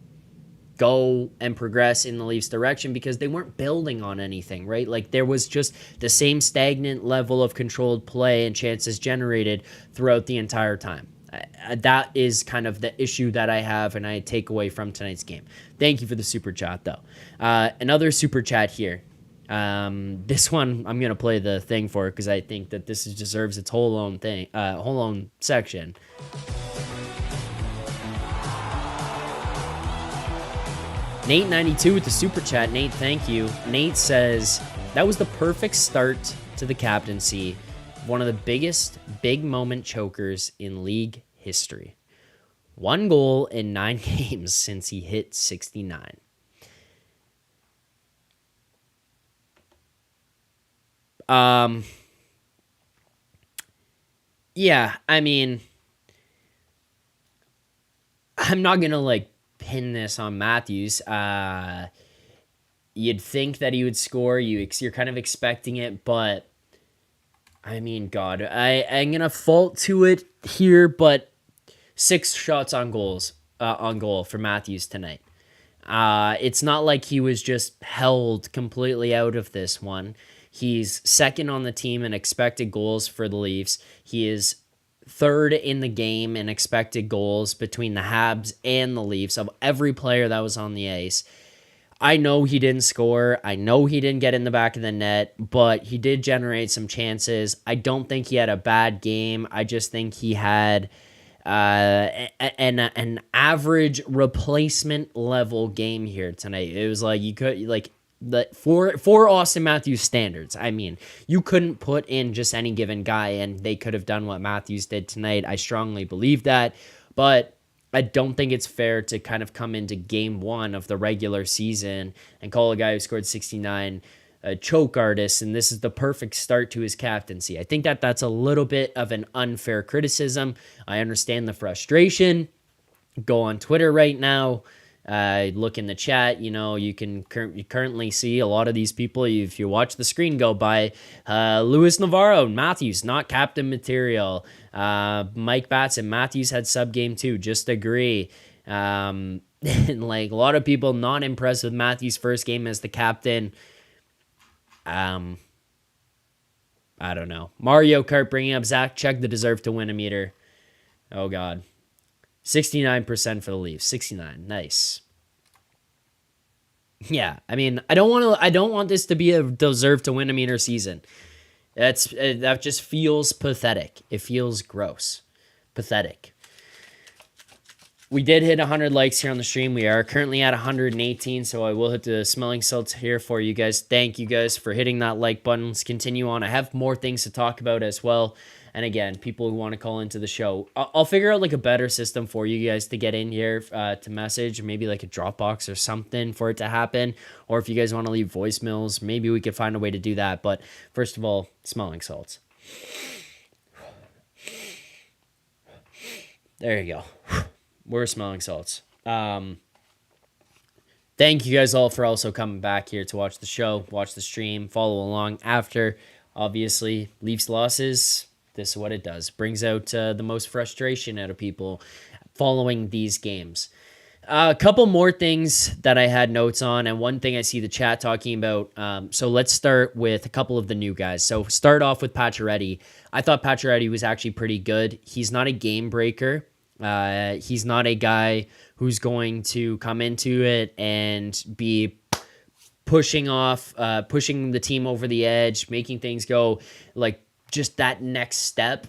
go and progress in the Leafs' direction because they weren't building on anything, right? Like, there was just the same stagnant level of controlled play and chances generated throughout the entire time. That is kind of the issue that I have and I take away from tonight's game. Thank you for the super chat, though. Another super chat here. This one I'm gonna play the thing for because I think that this deserves its whole own thing, whole own section. Nate92 with the super chat. Nate, thank you. Nate says that was the perfect start to the captaincy. One of the biggest big moment chokers in league history. 1 goal in 9 games since he hit 69. Yeah, I mean, I'm not going to like pin this on Matthews. You'd think that he would score. You're kind of expecting it, but I mean, God, I'm gonna fault to it here, but 6 shots on goal for Matthews tonight. It's not like he was just held completely out of this one. He's second on the team in expected goals for the Leafs. He is third in the game in expected goals between the Habs and the Leafs of every player that was on the ice. I know he didn't score. I know he didn't get in the back of the net, but he did generate some chances. I don't think he had a bad game. I just think he had an average replacement level game here tonight. It was like you could for Austin Matthews standards. I mean, you couldn't put in just any given guy and they could have done what Matthews did tonight. I strongly believe that, but I don't think it's fair to kind of come into game one of the regular season and call a guy who scored 69 a choke artist, and this is the perfect start to his captaincy. I think that that's a little bit of an unfair criticism. I understand the frustration. Go on Twitter right now. Look in the chat. You know, you can currently see a lot of these people. If you watch the screen go by, Luis Navarro, Matthews, not captain material. Mike Batson, Matthews had sub game too. Just agree. And like a lot of people not impressed with Matthews' first game as the captain. I don't know. Mario Kart bringing up Zach. Check the deserve to win a meter. Oh God, 69% for the Leafs. 69, nice. Yeah, I mean, I don't want this to be a deserve to win a meter season. That just feels pathetic. It feels gross, pathetic. We did hit 100 likes here on the stream. We are currently at 118, so I will hit the smelling salts here for you guys. Thank you guys for hitting that like button. Let's continue on. I have more things to talk about as well. And again, people who want to call into the show, I'll figure out like a better system for you guys to get in here to message, maybe like a Dropbox or something for it to happen. Or if you guys want to leave voicemails, maybe we could find a way to do that. But first of all, smelling salts. There you go. We're smelling salts. Thank you guys all for also coming back here to watch the show, watch the stream, follow along after. Obviously, Leafs losses, this is what it does. Brings out the most frustration out of people following these games. A couple more things that I had notes on, and one thing I see the chat talking about. So let's start with a couple of the new guys. So start off with Pacioretty. I thought Pacioretty was actually pretty good. He's not a game breaker. He's not a guy who's going to come into it and be pushing the team over the edge, making things go like just that next step.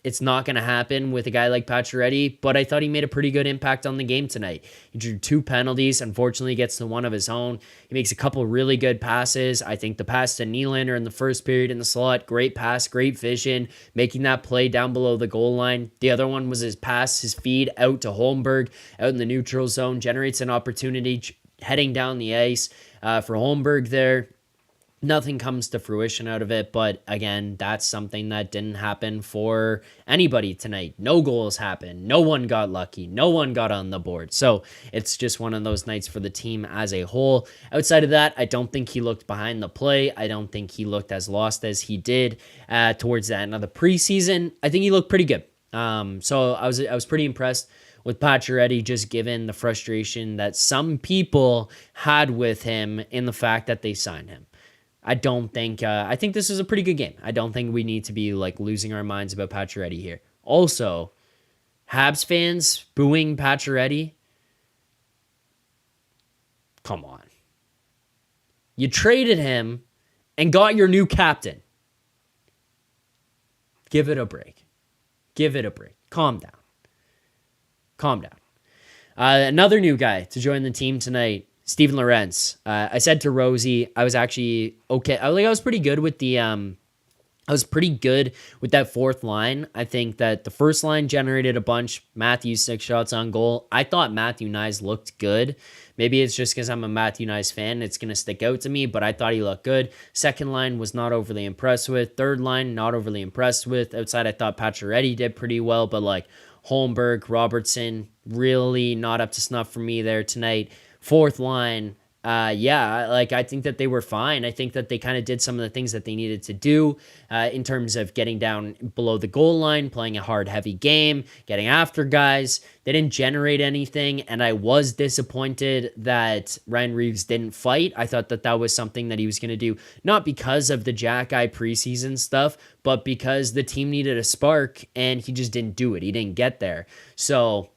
It's not going to happen with a guy like Pacioretty, but I thought he made a pretty good impact on the game tonight. He drew 2 penalties, unfortunately gets to one of his own. He makes a couple really good passes. I think the pass to Nylander in the first period in the slot, great pass, great vision, making that play down below the goal line. The other one was his pass, his feed out to Holmberg, out in the neutral zone, generates an opportunity heading down the ice for Holmberg there. Nothing comes to fruition out of it, but again, that's something that didn't happen for anybody tonight. No goals happened. No one got lucky. No one got on the board. So it's just one of those nights for the team as a whole. Outside of that, I don't think he looked behind the play. I don't think he looked as lost as he did towards the end of the preseason. I think he looked pretty good. So I was pretty impressed with Pacioretty, just given the frustration that some people had with him in the fact that they signed him. I think this is a pretty good game. I don't think we need to be like losing our minds about Pacioretty here. Also, Habs fans booing Pacioretty. Come on. You traded him and got your new captain. Give it a break. Give it a break. Calm down. Calm down. Another new guy to join the team tonight. Steven Lorentz. I said to Rosie, I was actually okay. I was pretty good with that fourth line. I think that the first line generated a bunch. Matthews 6 shots on goal. I thought Matthew Nyes looked good. Maybe it's just because I'm a Matthew Nyes fan. It's going to stick out to me, but I thought he looked good. Second line was not overly impressed with. Third line, not overly impressed with. Outside, I thought Pacioretty did pretty well, but like Holmberg, Robertson, really not up to snuff for me there tonight. Fourth line, Yeah, like I think that they were fine. I think that they kind of did some of the things that they needed to do in terms of getting down below the goal line, playing a hard, heavy game, getting after guys. They didn't generate anything, and I was disappointed that Ryan Reaves didn't fight. I thought that that was something that he was going to do, not because of the Jack Eye preseason stuff, but because the team needed a spark, and he just didn't do it. He didn't get there. So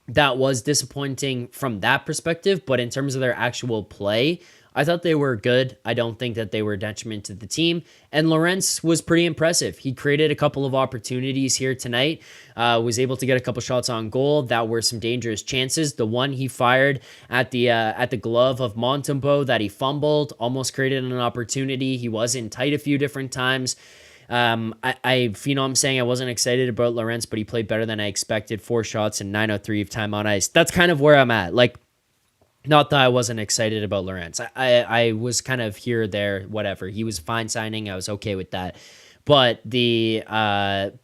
that was disappointing from that perspective, but in terms of their actual play, I thought they were good. I don't think that they were a detriment to the team. And Lorentz was pretty impressive. He created a couple of opportunities here tonight, was able to get a couple shots on goal that were some dangerous chances. The one he fired at the glove of Montembeault that he fumbled almost created an opportunity. He was in tight a few different times. I'm saying I wasn't excited about Lorentz, but he played better than I expected. 4 shots and 9:03 of time on ice. That's kind of where I'm at. Like, not that I wasn't excited about Lorentz. I was kind of here, there, whatever. He was fine signing. I was okay with that. But the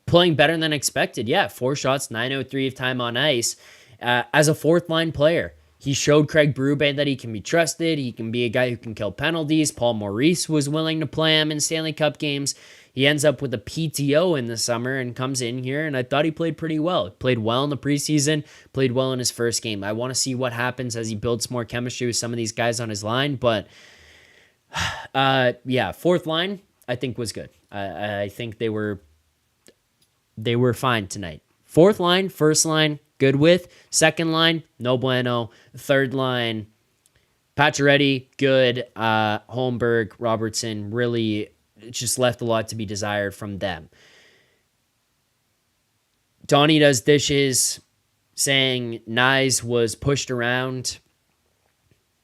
playing better than expected. Yeah, 4 shots, 9:03 of time on ice as a fourth line player. He showed Craig Berube that he can be trusted. He can be a guy who can kill penalties. Paul Maurice was willing to play him in Stanley Cup games. He ends up with a PTO in the summer and comes in here, and I thought he played pretty well. He played well in the preseason, played well in his first game. I want to see what happens as he builds more chemistry with some of these guys on his line, but yeah, fourth line I think was good. I think they were fine tonight. Fourth line, first line, good with. Second line, no bueno. Third line, Pacioretty, good. Holmberg, Robertson, really just left a lot to be desired from them. Donnie does dishes, saying Nyes was pushed around.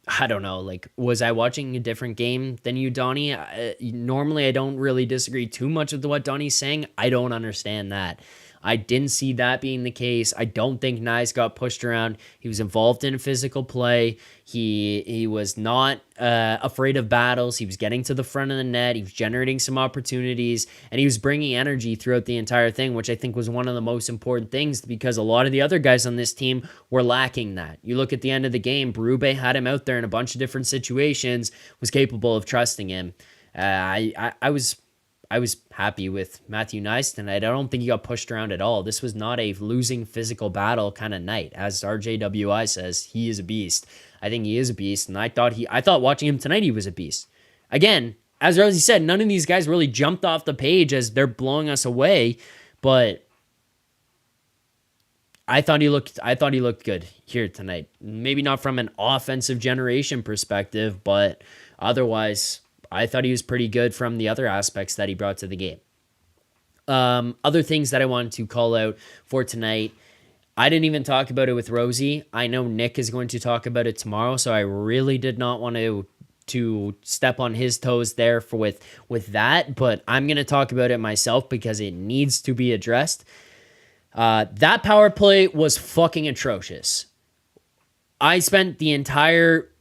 I don't know, like, was I watching a different game than you, Donnie? Normally, I don't really disagree too much with what Donnie's saying. I don't understand that. I didn't see that being the case. I don't think Nyes got pushed around. He was involved in physical play. He was not afraid of battles. He was getting to the front of the net. He was generating some opportunities, and he was bringing energy throughout the entire thing, which I think was one of the most important things because a lot of the other guys on this team were lacking that. You look at the end of the game, Berube had him out there in a bunch of different situations, was capable of trusting him. I was happy with Matthew Nyes tonight. I don't think he got pushed around at all. This was not a losing physical battle kind of night. As RJWI says, he is a beast. I think he is a beast, and I thought watching him tonight he was a beast. Again, as Rosie said, none of these guys really jumped off the page as they're blowing us away, but I thought he looked good here tonight. Maybe not from an offensive generation perspective, but otherwise I thought he was pretty good from the other aspects that he brought to the game. Other things that I wanted to call out for tonight, I didn't even talk about it with Rosie. I know Nick is going to talk about it tomorrow, so I really did not want to step on his toes there with that, but I'm going to talk about it myself because it needs to be addressed. That power play was fucking atrocious. I spent the entire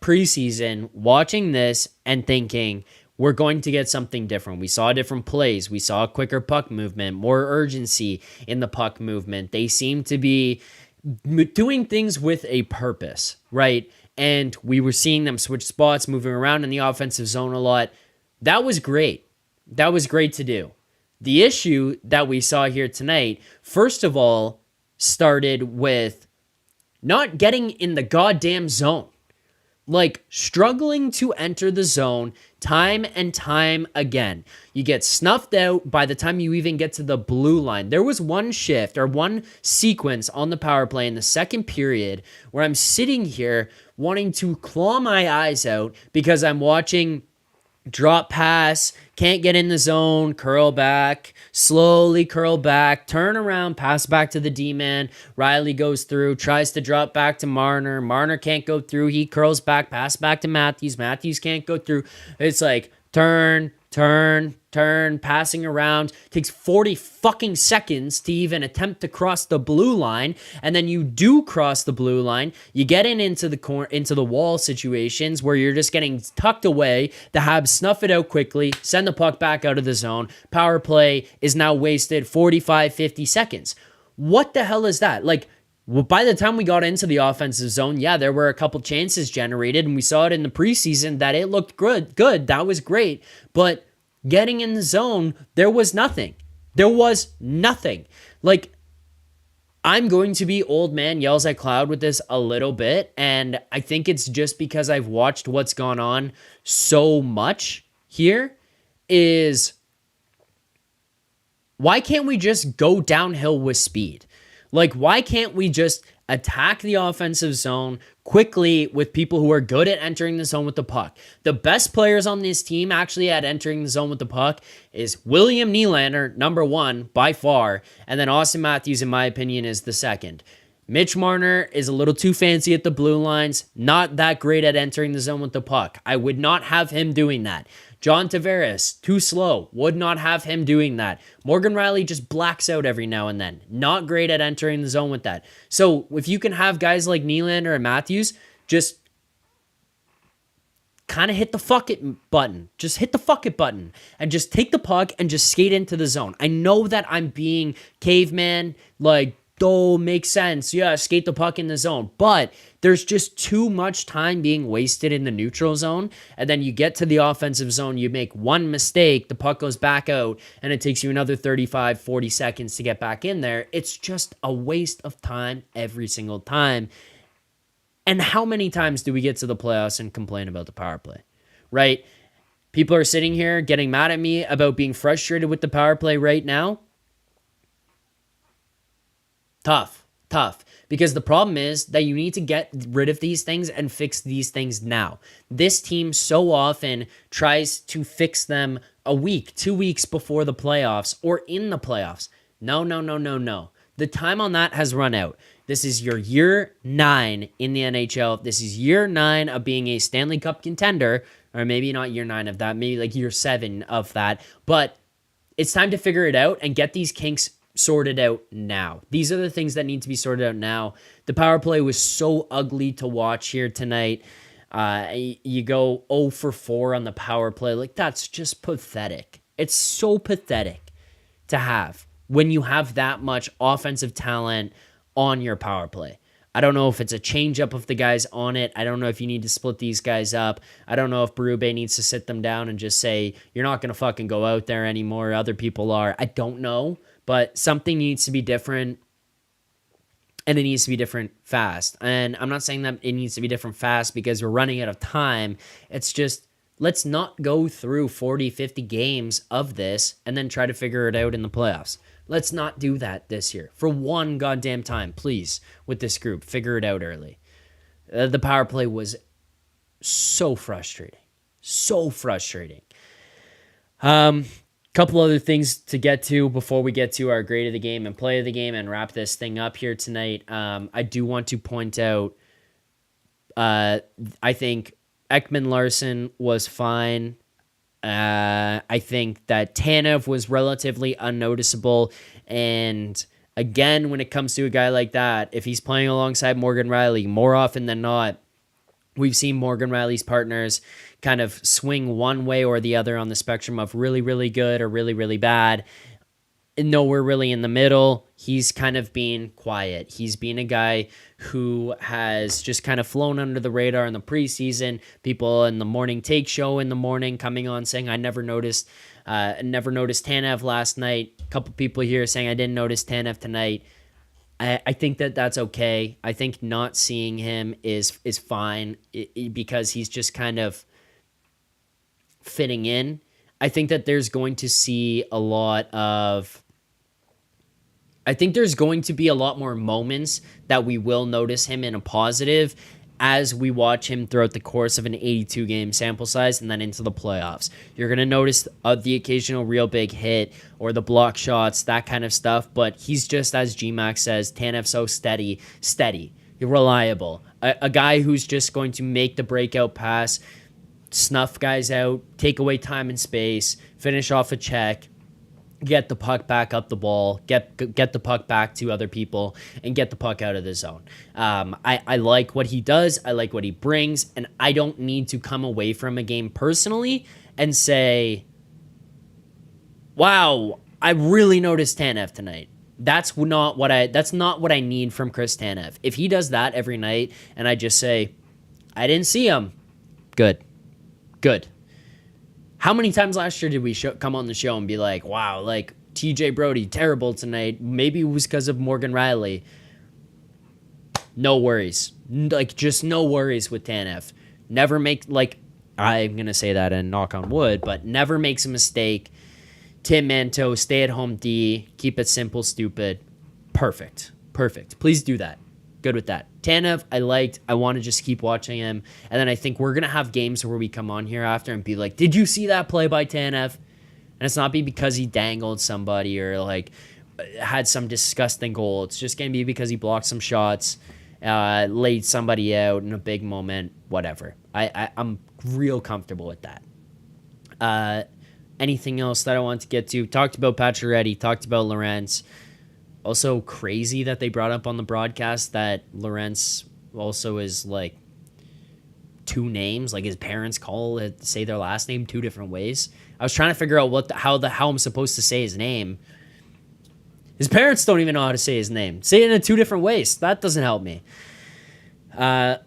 preseason watching this and thinking we're going to get something different. We saw different plays. We saw quicker puck movement, more urgency in the puck movement. They seem to be doing things with a purpose, right? And we were seeing them switch spots, moving around in the offensive zone a lot. That was great. That was great to do. The issue that we saw here tonight, first of all, started with not getting in the goddamn zone. Like, struggling to enter the zone time and time again. You get snuffed out by the time you even get to the blue line. There was one shift or one sequence on the power play in the second period where I'm sitting here wanting to claw my eyes out because I'm watching drop pass, can't get in the zone, curl back, slowly curl back, turn around, pass back to the D-man. Riley goes through, tries to drop back to Marner. Marner can't go through. He curls back, pass back to Matthews. Matthews can't go through. It's like turn, passing around. Takes 40 fucking seconds to even attempt to cross the blue line, and then you do cross the blue line. You get into the wall situations where you're just getting tucked away. The Habs snuff it out quickly, send the puck back out of the zone. Power play is now wasted 45, 50 seconds. What the hell is that? Like, Well, by the time we got into the offensive zone, yeah, there were a couple chances generated, and we saw it in the preseason that it looked good. That was great. But getting in the zone, there was nothing. There was nothing. Like, I'm going to be old man yells at cloud with this a little bit, and I think it's just because I've watched what's gone on so much here is why can't we just go downhill with speed? Like, why can't we just attack the offensive zone quickly with people who are good at entering the zone with the puck? The best players on this team actually at entering the zone with the puck is William Nylander, number one, by far, and then Austin Matthews, in my opinion, is the second. Mitch Marner is a little too fancy at the blue lines, not that great at entering the zone with the puck. I would not have him doing that. John Tavares, too slow, would not have him doing that. Morgan Rielly just blacks out every now and then. Not great at entering the zone with that. So if you can have guys like Nylander and Matthews just kind of hit the fuck it button. Just hit the fuck it button and just take the puck and just skate into the zone. I know that I'm being caveman, like, oh, makes sense. Yeah, skate the puck in the zone. But there's just too much time being wasted in the neutral zone. And then you get to the offensive zone, you make one mistake, the puck goes back out, and it takes you another 35, 40 seconds to get back in there. It's just a waste of time every single time. And how many times do we get to the playoffs and complain about the power play? Right? People are sitting here getting mad at me about being frustrated with the power play right now. Tough. Because the problem is that you need to get rid of these things and fix these things now. This team so often tries to fix them a week, 2 weeks before the playoffs or in the playoffs. No. The time on that has run out. This is your year 9 in the NHL. This is year 9 of being a Stanley Cup contender, or maybe not year 9 of that, maybe like year 7 of that. But it's time to figure it out and get these kinks sorted out now. These are the things that need to be sorted out now. The power play was so ugly to watch here tonight. You go 0 for 4 on the power play. Like, that's just pathetic. It's so pathetic to have when you have that much offensive talent on your power play. I don't know if it's a changeup of the guys on it. I don't know if you need to split these guys up. I don't know if Berube needs to sit them down and just say, you're not going to fucking go out there anymore. Other people are. I don't know. But something needs to be different, and it needs to be different fast. And I'm not saying that it needs to be different fast because we're running out of time. It's just, let's not go through 40, 50 games of this and then try to figure it out in the playoffs. Let's not do that this year. For one goddamn time, please, with this group, figure it out early. The power play was so frustrating. So frustrating. Couple other things to get to before we get to our grade of the game and play of the game and wrap this thing up here tonight. I do want to point out, I think Ekman Larson was fine. I think that Tanev was relatively unnoticeable. And again, when it comes to a guy like that, if he's playing alongside Morgan Rielly, more often than not, we've seen Morgan Rielly's partners kind of swing one way or the other on the spectrum of really, really good or really, really bad. Nowhere really in the middle. He's kind of being quiet. He's been a guy who has just kind of flown under the radar in the preseason. People in the morning take show in the morning coming on saying, I never noticed Tanev last night. A couple people here saying I didn't notice Tanev tonight. I think that that's okay. I think not seeing him is fine because he's just kind of fitting in. I think that there's going to be a lot more moments that we will notice him in a positive as we watch him throughout the course of an 82-game sample size and then into the playoffs. You're going to notice the occasional real big hit or the block shots, that kind of stuff, but he's just, as G-Max says, Tanev so steady, reliable. A guy who's just going to make the breakout pass, snuff guys out, take away time and space, finish off a check, get the puck back up the ball, get the puck back to other people, and get the puck out of the zone. I like what he does. I like what he brings, and I don't need to come away from a game personally and say, wow, I really noticed Tanev tonight. That's not what I need from Chris Tanev. If he does that every night and I just say, I didn't see him, good. How many times last year did we come on the show and be like, wow, like TJ Brody, terrible tonight. Maybe it was because of Morgan Riley. No worries. Like, just no worries with Tanev. Never make, like, I'm going to say that and knock on wood, but never makes a mistake. Tim Manto, stay at home D, keep it simple, stupid. Perfect. Please do that. Good with that. Tanev, I liked. I want to just keep watching him. And then I think we're going to have games where we come on here after and be like, did you see that play by Tanev? And it's not because he dangled somebody or, like, had some disgusting goal. It's just going to be because he blocked some shots, laid somebody out in a big moment, whatever. I'm real comfortable with that. Anything else that I want to get to? Talked about Pacioretty, talked about Lorentz. Also crazy that they brought up on the broadcast that Lorentz also is like two names, like his parents say their last name two different ways. I was trying to figure out how I'm supposed to say his name. His parents don't even know how to say his name. Say it in two different ways. That doesn't help me. The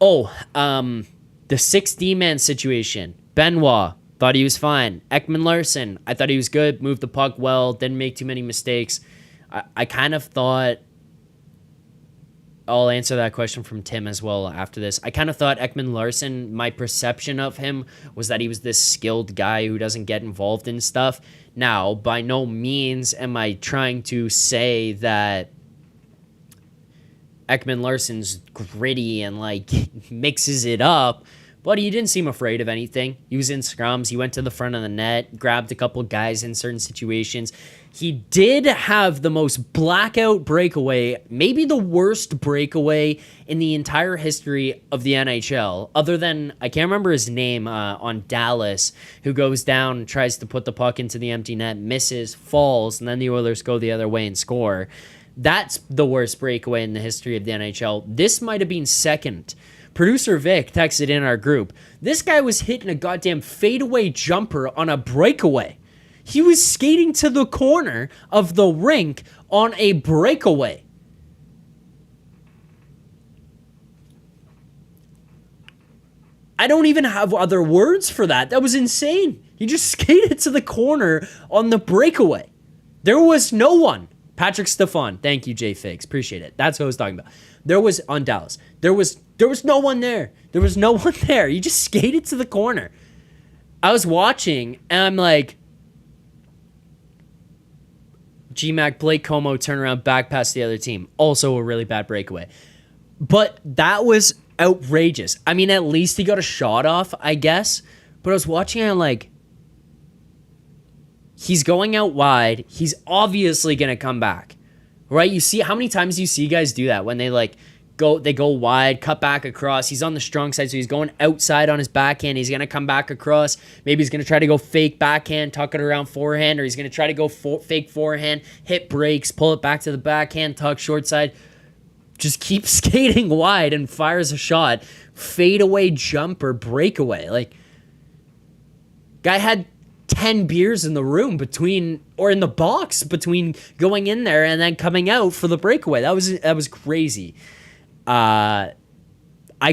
6D-man situation. Benoit. Thought he was fine. Ekman Larson, I thought he was good. Moved the puck well. Didn't make too many mistakes. I kind of thought... I'll answer that question from Tim as well after this. I kind of thought Ekman Larson, my perception of him was that he was this skilled guy who doesn't get involved in stuff. Now, by no means am I trying to say that Ekman Larson's gritty and, like, mixes it up. But he didn't seem afraid of anything. He was in scrums. He went to the front of the net, grabbed a couple guys in certain situations. He did have the most blackout breakaway, maybe the worst breakaway in the entire history of the NHL, other than, I can't remember his name, on Dallas, who goes down, tries to put the puck into the empty net, misses, falls, and then the Oilers go the other way and score. That's the worst breakaway in the history of the NHL. This might have been second. Producer Vic texted in our group, this guy was hitting a goddamn fadeaway jumper on a breakaway. He was skating to the corner of the rink on a breakaway. I don't even have other words for that. That was insane. He just skated to the corner on the breakaway. There was no one. Patrick Stefan. Thank you, Jay Figs. Appreciate it. That's what I was talking about. There was, on Dallas, there was no one there. There was no one there. You just skated to the corner. I was watching, and I'm like, G-Mac, Blake Como, turn around, back past the other team. Also a really bad breakaway. But that was outrageous. I mean, at least he got a shot off, I guess. But I was watching, and I'm like, he's going out wide. He's obviously going to come back. Right? You see, how many times do you see guys do that when they go wide, cut back across. He's on the strong side, so he's going outside on his backhand. He's going to come back across. Maybe he's going to try to go fake backhand, tuck it around forehand, or he's going to try to go fake forehand, hit breaks, pull it back to the backhand, tuck short side. Just keep skating wide and fires a shot. Fadeaway jumper, breakaway. Like, guy had 10 beers in the room in the box between going in there and then coming out for the breakaway. That was crazy. I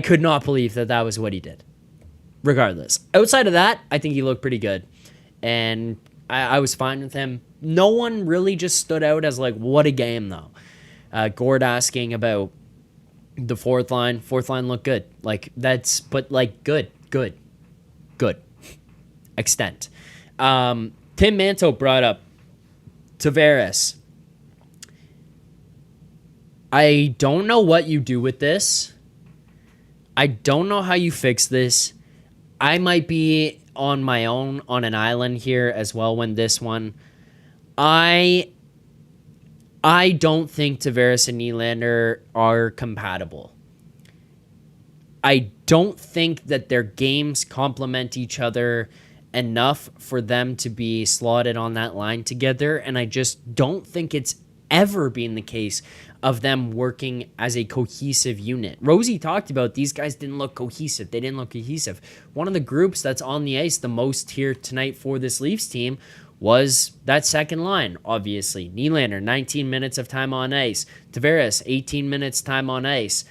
could not believe that was what he did. Regardless. Outside of that, I think he looked pretty good. And I was fine with him. No one really just stood out as like, what a game though. Gord asking about the fourth line. Fourth line looked good. Good. Extent. Tim Manto brought up Tavares. I don't know what you do with this. I don't know how you fix this. I might be on my own on an island here as well when this one. I don't think Tavares and Nylander are compatible. I don't think that their games complement each other enough for them to be slotted on that line together, and I just don't think it's ever been the case of them working as a cohesive unit. Rosie talked about these guys didn't look cohesive. They didn't look cohesive. One of the groups that's on the ice the most here tonight for this Leafs team was that second line, obviously. Nylander, 19 minutes of time on ice. Tavares, 18 minutes time on ice.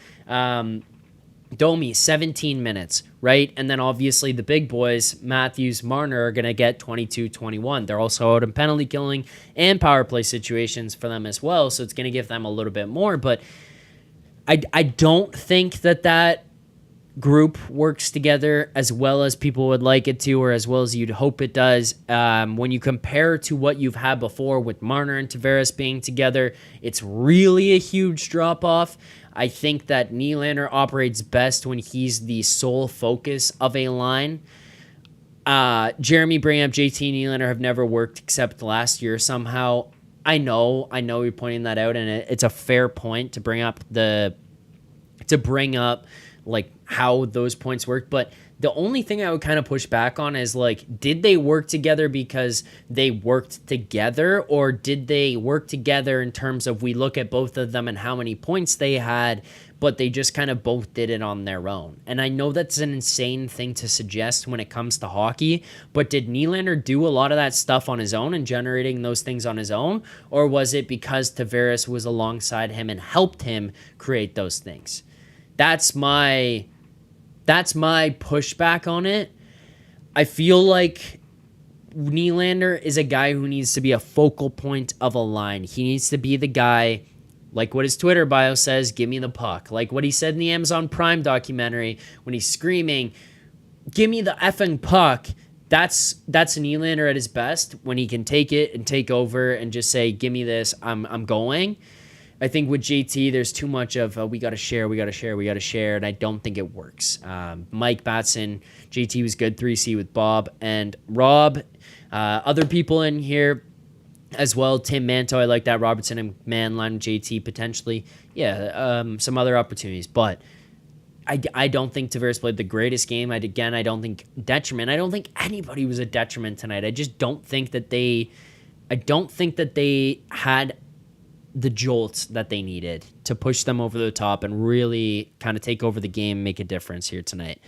Domi, 17 minutes, right? And then obviously the big boys, Matthews, Marner, are going to get 22, 21. They're also out in penalty killing and power play situations for them as well, so it's going to give them a little bit more. But I don't think that group works together as well as people would like it to, or as well as you'd hope it does. When you compare to what you've had before with Marner and Tavares being together, it's really a huge drop-off. I think that Nylander operates best when he's the sole focus of a line. Jeremy bringing up JT and Nylander have never worked except last year somehow. I know you're pointing that out, and it's a fair point to bring up like how those points work. But the only thing I would kind of push back on is, like, did they work together because they worked together, or did they work together in terms of we look at both of them and how many points they had, but they just kind of both did it on their own? And I know that's an insane thing to suggest when it comes to hockey, but did Nylander do a lot of that stuff on his own and generating those things on his own, or was it because Tavares was alongside him and helped him create those things? That's my pushback on it. I feel like Nylander is a guy who needs to be a focal point of a line. He needs to be the guy, like what his Twitter bio says, give me the puck. Like what he said in the Amazon Prime documentary when he's screaming, give me the effing puck. That's Nylander at his best, when he can take it and take over and just say, give me this, I'm going. I think with JT, there's too much of we got to share, and I don't think it works. Mike Batson, JT was good 3C with Bob and Rob. Other people in here as well, Tim Manto, I like that. Robertson and man line with JT potentially. Yeah, some other opportunities. But I don't think Tavares played the greatest game. I don't think detriment. I don't think anybody was a detriment tonight. I just don't think that they had the jolts that they needed to push them over the top and really kind of take over the game, make a difference here tonight.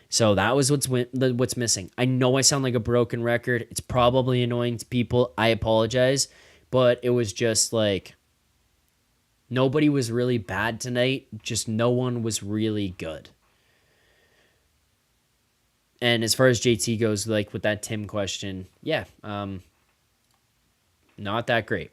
So that was what's missing. I know I sound like a broken record. It's probably annoying to people. I apologize. But it was just like, nobody was really bad tonight. Just no one was really good. And as far as JT goes, like with that Tim question, yeah, not that great.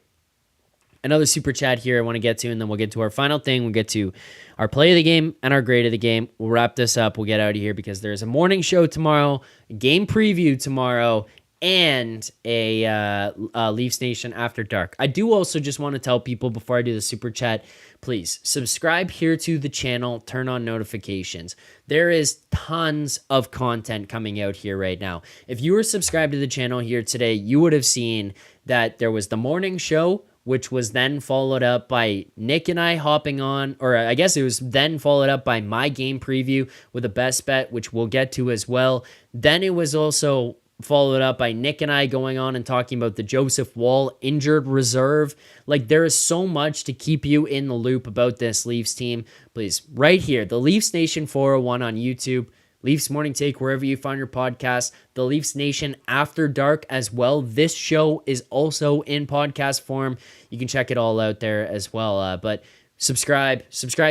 Another super chat here I want to get to, and then we'll get to our final thing. We'll get to our play of the game and our grade of the game. We'll wrap this up. We'll get out of here because there's a morning show tomorrow, a game preview tomorrow, and a Leafs Nation After Dark. I do also just want to tell people before I do the super chat, please subscribe here to the channel, turn on notifications. There is tons of content coming out here right now. If you were subscribed to the channel here today, you would have seen that there was the morning show, which was then followed up by Nick and I hopping on, or I guess it was then followed up by my game preview with a best bet, which we'll get to as well. Then it was also followed up by Nick and I going on and talking about the Joseph Woll injured reserve. Like, there is so much to keep you in the loop about this Leafs team. Please, right here, the Leafs Nation 401 on YouTube, Leafs Morning Take, wherever you find your podcast, the Leafs Nation After Dark as well. This show is also in podcast form. You can check it all out there as well. But subscribe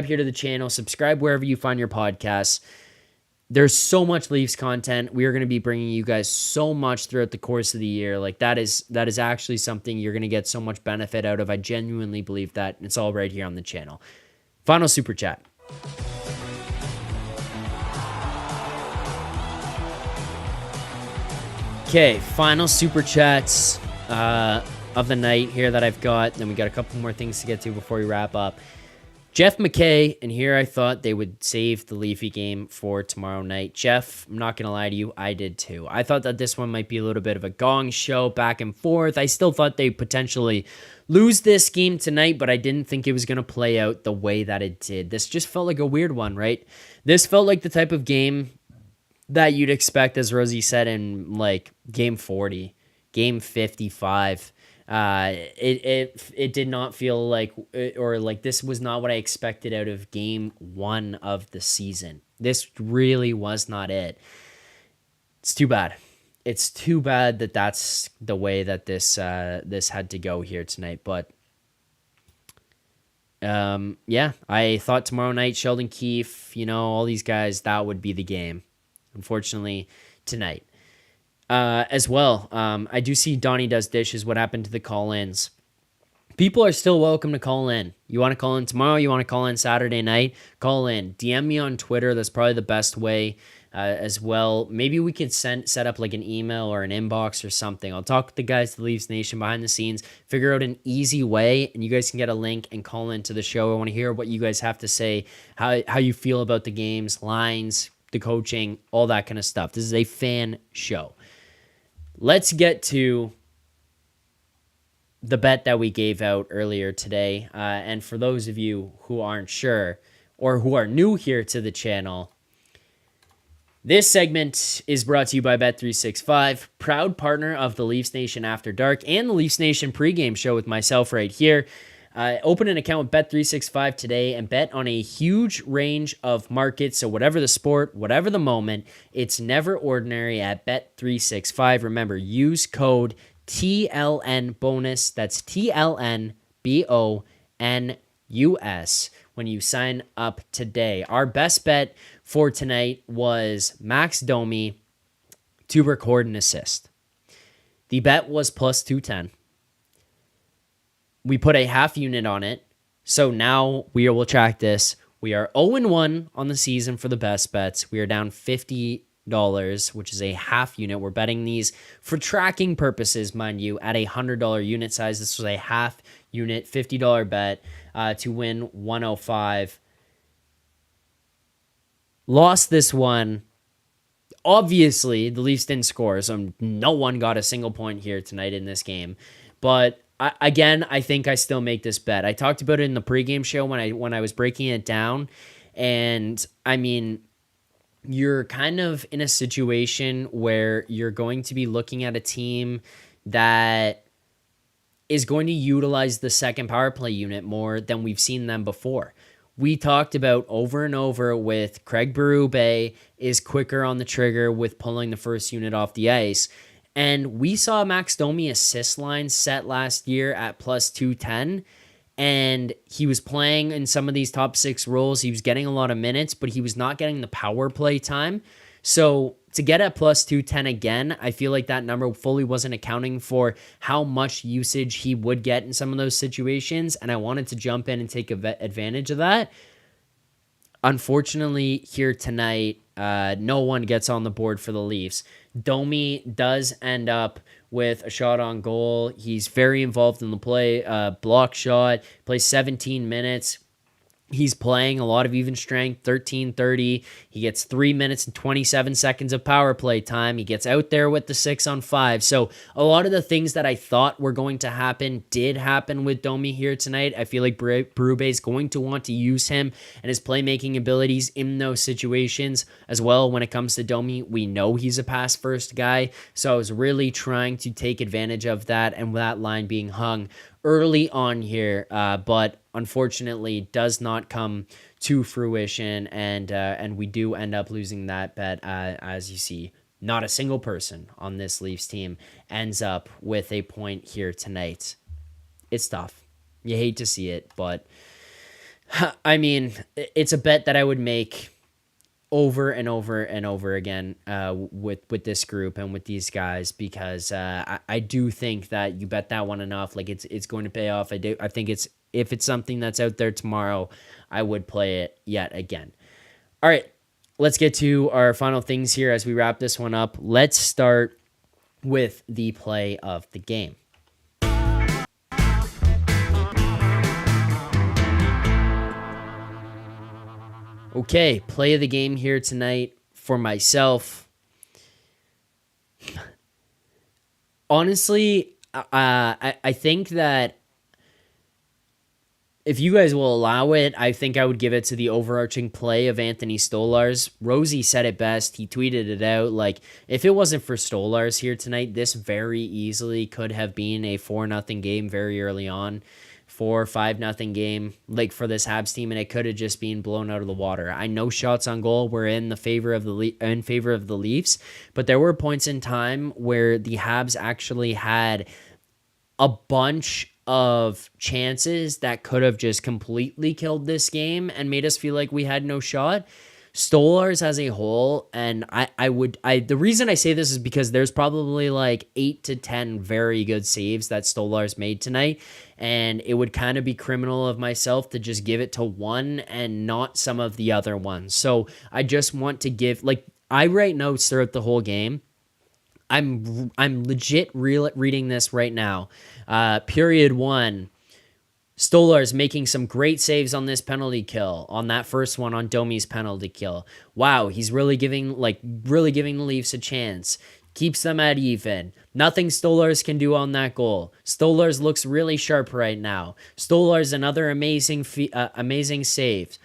here to the channel, subscribe wherever you find your podcasts. There's so much Leafs content. We are going to be bringing you guys so much throughout the course of the year. Like, that is actually something you're going to get so much benefit out of. I genuinely believe that. It's all right here on the channel. Final super chat. Okay, final super chats of the night here that I've got. Then we got a couple more things to get to before we wrap up. Jeff McKay, and here I thought they would save the Leafy game for tomorrow night. Jeff, I'm not going to lie to you, I did too. I thought that this one might be a little bit of a gong show back and forth. I still thought they potentially lose this game tonight, but I didn't think it was going to play out the way that it did. This just felt like a weird one, right? This felt like the type of game that you'd expect, as Rosie said, in like game 40, game 55. It did not feel like, or like this was not what I expected out of game 1 of the season. This really was not it. It's too bad. it's too bad that that's the way that this had to go here tonight. But yeah, I thought tomorrow night, Sheldon Keefe, all these guys, that would be the game. Unfortunately, tonight. As well, I do see Donnie Does Dishes. What happened to the call-ins? People are still welcome to call in. You want to call in tomorrow? You want to call in Saturday night? Call in. DM me on Twitter. That's probably the best way as well. Maybe we could set up like an email or an inbox or something. I'll talk with the guys, the Leafs Nation behind the scenes, figure out an easy way, and you guys can get a link and call into the show. I want to hear what you guys have to say, how you feel about the games, lines, the coaching, all that kind of stuff. This is a fan show. Let's get to the bet that we gave out earlier today. And for those of you who aren't sure or who are new here to the channel, this segment is brought to you by Bet365, proud partner of the Leafs Nation After Dark and the Leafs Nation pregame show with myself right here. Open an account with Bet365 today and bet on a huge range of markets. So whatever the sport, whatever the moment, it's never ordinary at Bet365. Remember, use code TLN bonus. That's TLNBONUS when you sign up today. Our best bet for tonight was Max Domi to record an assist. The bet was plus 210. We put a half unit on it. So now we will track this. We are 0-1 on the season for the best bets. We are down $50, which is a half unit. We're betting these for tracking purposes, mind you, at a $100 unit size. This was a half unit, $50 bet to win 105. Lost this one. Obviously, the Leafs didn't score, so no one got a single point here tonight in this game. But I think I still make this bet. I talked about it in the pregame show when I was breaking it down, and I mean, you're kind of in a situation where you're going to be looking at a team that is going to utilize the second power play unit more than we've seen them before. We talked about over and over with Craig Berube is quicker on the trigger with pulling the first unit off the ice. And we saw Max Domi assist line set last year at plus 210. And he was playing in some of these top six roles. He was getting a lot of minutes, but he was not getting the power play time. So to get at plus 210 again, I feel like that number fully wasn't accounting for how much usage he would get in some of those situations. And I wanted to jump in and take advantage of that. Unfortunately, here tonight, no one gets on the board for the Leafs. Domi does end up with a shot on goal. He's very involved in the play. Block shot, plays 17 minutes. He's playing a lot of even strength, 13-30. He gets 3 minutes and 27 seconds of power play time. He gets out there with the 6-on-5. So a lot of the things that I thought were going to happen did happen with Domi here tonight. I feel like Berube is going to want to use him and his playmaking abilities in those situations as well. When it comes to Domi, we know he's a pass-first guy. So I was really trying to take advantage of that and that line being hung early on here, but unfortunately does not come to fruition, and we do end up losing that bet. As you see, not a single person on this Leafs team ends up with a point here tonight. It's tough. You hate to see it, but I mean, it's a bet that I would make over and over and over again with this group and with these guys, because I do think that you bet that one enough, like it's going to pay off. I think if it's something that's out there tomorrow, I would play it yet again. All right, let's get to our final things here as we wrap this one up. Let's start with the play of the game. Okay, play of the game here tonight for myself. Honestly, I think that if you guys will allow it, I think I would give it to the overarching play of Anthony Stolarz. Rosie said it best. He tweeted it out. Like, if it wasn't for Stolarz here tonight, this very easily could have been a 4-0 game very early on 4-5 nothing game like for this Habs team, and it could have just been blown out of the water. I know shots on goal were in favor of the Leafs, but there were points in time where the Habs actually had a bunch of chances that could have just completely killed this game and made us feel like we had no shot. Stolarz as a whole, and the reason I say this is because there's probably like 8 to 10 very good saves that Stolarz made tonight, and it would kind of be criminal of myself to just give it to one and not some of the other ones. So I just want to give, like, I write notes throughout the whole game. I'm legit reading this right now. Period 1. Stolarz making some great saves on this penalty kill, on that first one on Domi's penalty kill. Wow, he's really giving the Leafs a chance. Keeps them at even. Nothing Stolarz can do on that goal. Stolarz looks really sharp right now. Stolarz, another amazing saves.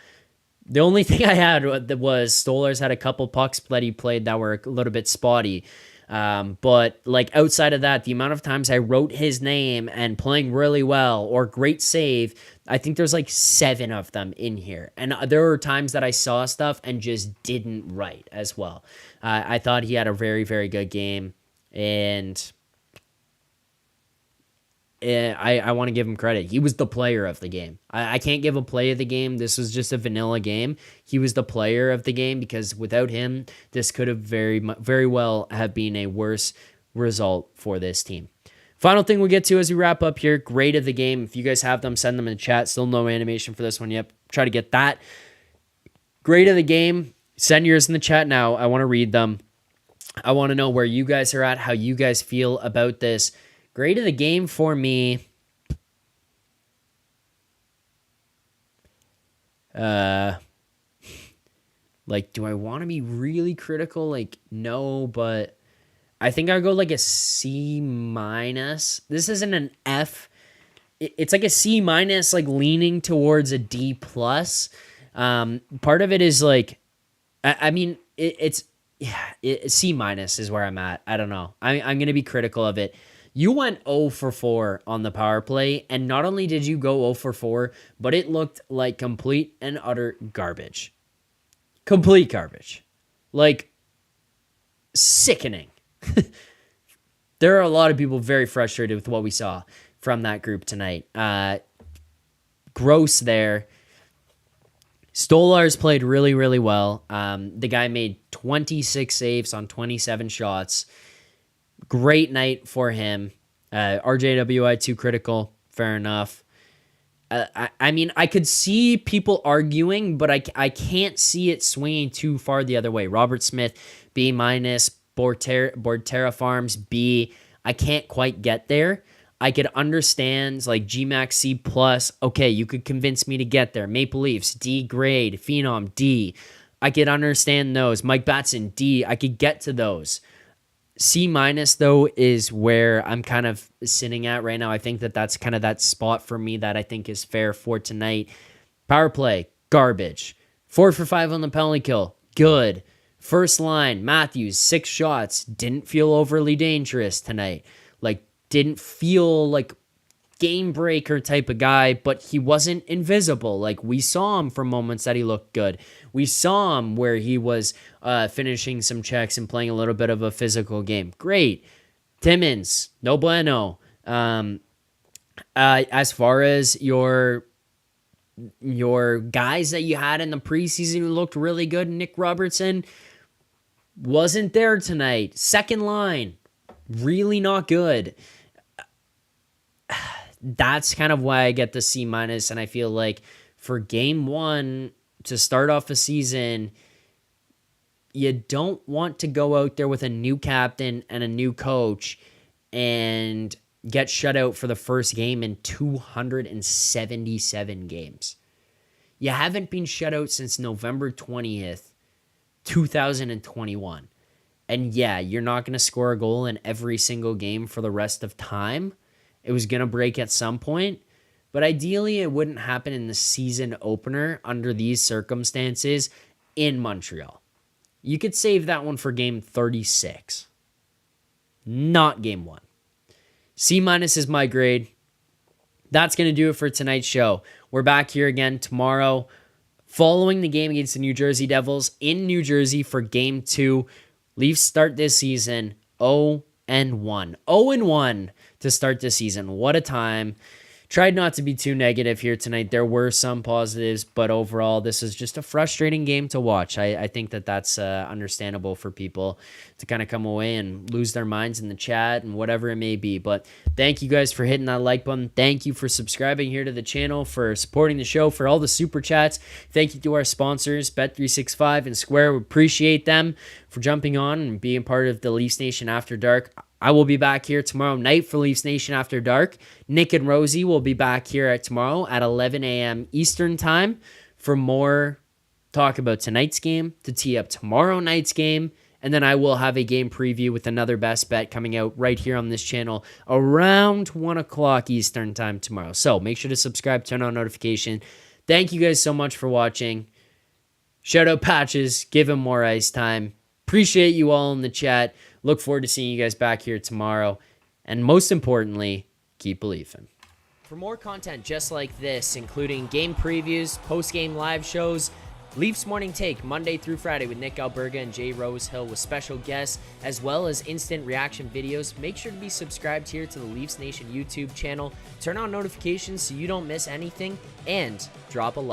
The only thing I had was Stolarz had a couple pucks that he played that were a little bit spotty. But like outside of that, the amount of times I wrote his name and playing really well or great save, I think there's like 7 of them in here. And there were times that I saw stuff and just didn't write as well. I thought he had a very, very good game, and I want to give him credit. He was the player of the game. I can't give a play of the game. This was just a vanilla game. He was the player of the game, because without him, this could have very well have been a worse result for this team. Final thing we'll get to as we wrap up here, grade of the game. If you guys have them, send them in the chat. Still no animation for this one yet. Try to get that. Grade of the game. Send yours in the chat now. I want to read them. I want to know where you guys are at, how you guys feel about this. Grade of the game for me, like, do I want to be really critical? Like, no, but I think I'll go like a C-. This isn't an F. It's like a C-, like leaning towards a D+. Part of it is like, I mean, it's C- is where I'm at. I don't know. I'm going to be critical of it. You went 0 for 4 on the power play, and not only did you go 0 for 4, but it looked like complete and utter garbage. Complete garbage. Like, sickening. There are a lot of people very frustrated with what we saw from that group tonight. Gross there. Stolarz played really, really well. The guy made 26 saves on 27 shots. Great night for him. RJWI too critical. Fair enough. I mean, I could see people arguing, but I can't see it swinging too far the other way. Robert Smith, B-, Borterra Farms, B. I can't quite get there. I could understand like GMAX C+. Okay, you could convince me to get there. Maple Leafs, D grade. Phenom, D. I could understand those. Mike Batson, D. I could get to those. C-, though, is where I'm kind of sitting at right now. I think that's kind of that spot for me that I think is fair for tonight. Power play, garbage. 4 for 5 on the penalty kill, good. First line, Matthews, 6 shots, didn't feel overly dangerous tonight. Like, didn't feel like game breaker type of guy, but he wasn't invisible. Like, we saw him for moments that he looked good. We saw him where he was finishing some checks and playing a little bit of a physical game. Great. Timmins, no bueno. As far as your guys that you had in the preseason who looked really good, Nick Robertson wasn't there tonight. Second line, really not good. That's kind of why I get the C-, and I feel like for game 1 to start off a season, you don't want to go out there with a new captain and a new coach and get shut out for the first game in 277 games. You haven't been shut out since November 20th, 2021. And yeah, you're not going to score a goal in every single game for the rest of time. It was going to break at some point, but ideally it wouldn't happen in the season opener under these circumstances in Montreal. You could save that one for game 36, not game 1. C- is my grade. that's going to do it for tonight's show. We're back here again tomorrow following the game against the New Jersey Devils in New Jersey for Game 2. Leafs start this season 0-1. 0-1 to start this season. What a time. Tried not to be too negative here tonight. There were some positives, but overall, this is just a frustrating game to watch. I think that's understandable for people to kind of come away and lose their minds in the chat and whatever it may be. But thank you guys for hitting that like button. Thank you for subscribing here to the channel, for supporting the show, for all the super chats. Thank you to our sponsors, Bet365 and Square. We appreciate them for jumping on and being part of the Leafs Nation After Dark. I will be back here tomorrow night for Leafs Nation After Dark. Nick and Rosie will be back here tomorrow at 11 a.m. Eastern Time for more talk about tonight's game, to tee up tomorrow night's game, and then I will have a game preview with another best bet coming out right here on this channel around 1 o'clock Eastern Time tomorrow. So make sure to subscribe, turn on notification. Thank you guys so much for watching. Shout out Patches, give him more ice time. Appreciate you all in the chat. Look forward to seeing you guys back here tomorrow. And most importantly, keep believing. For more content just like this, including game previews, post-game live shows, Leafs Morning Take Monday through Friday with Nick Alberga and Jay Rosehill with special guests, as well as instant reaction videos, make sure to be subscribed here to the Leafs Nation YouTube channel. Turn on notifications so you don't miss anything, and drop a like.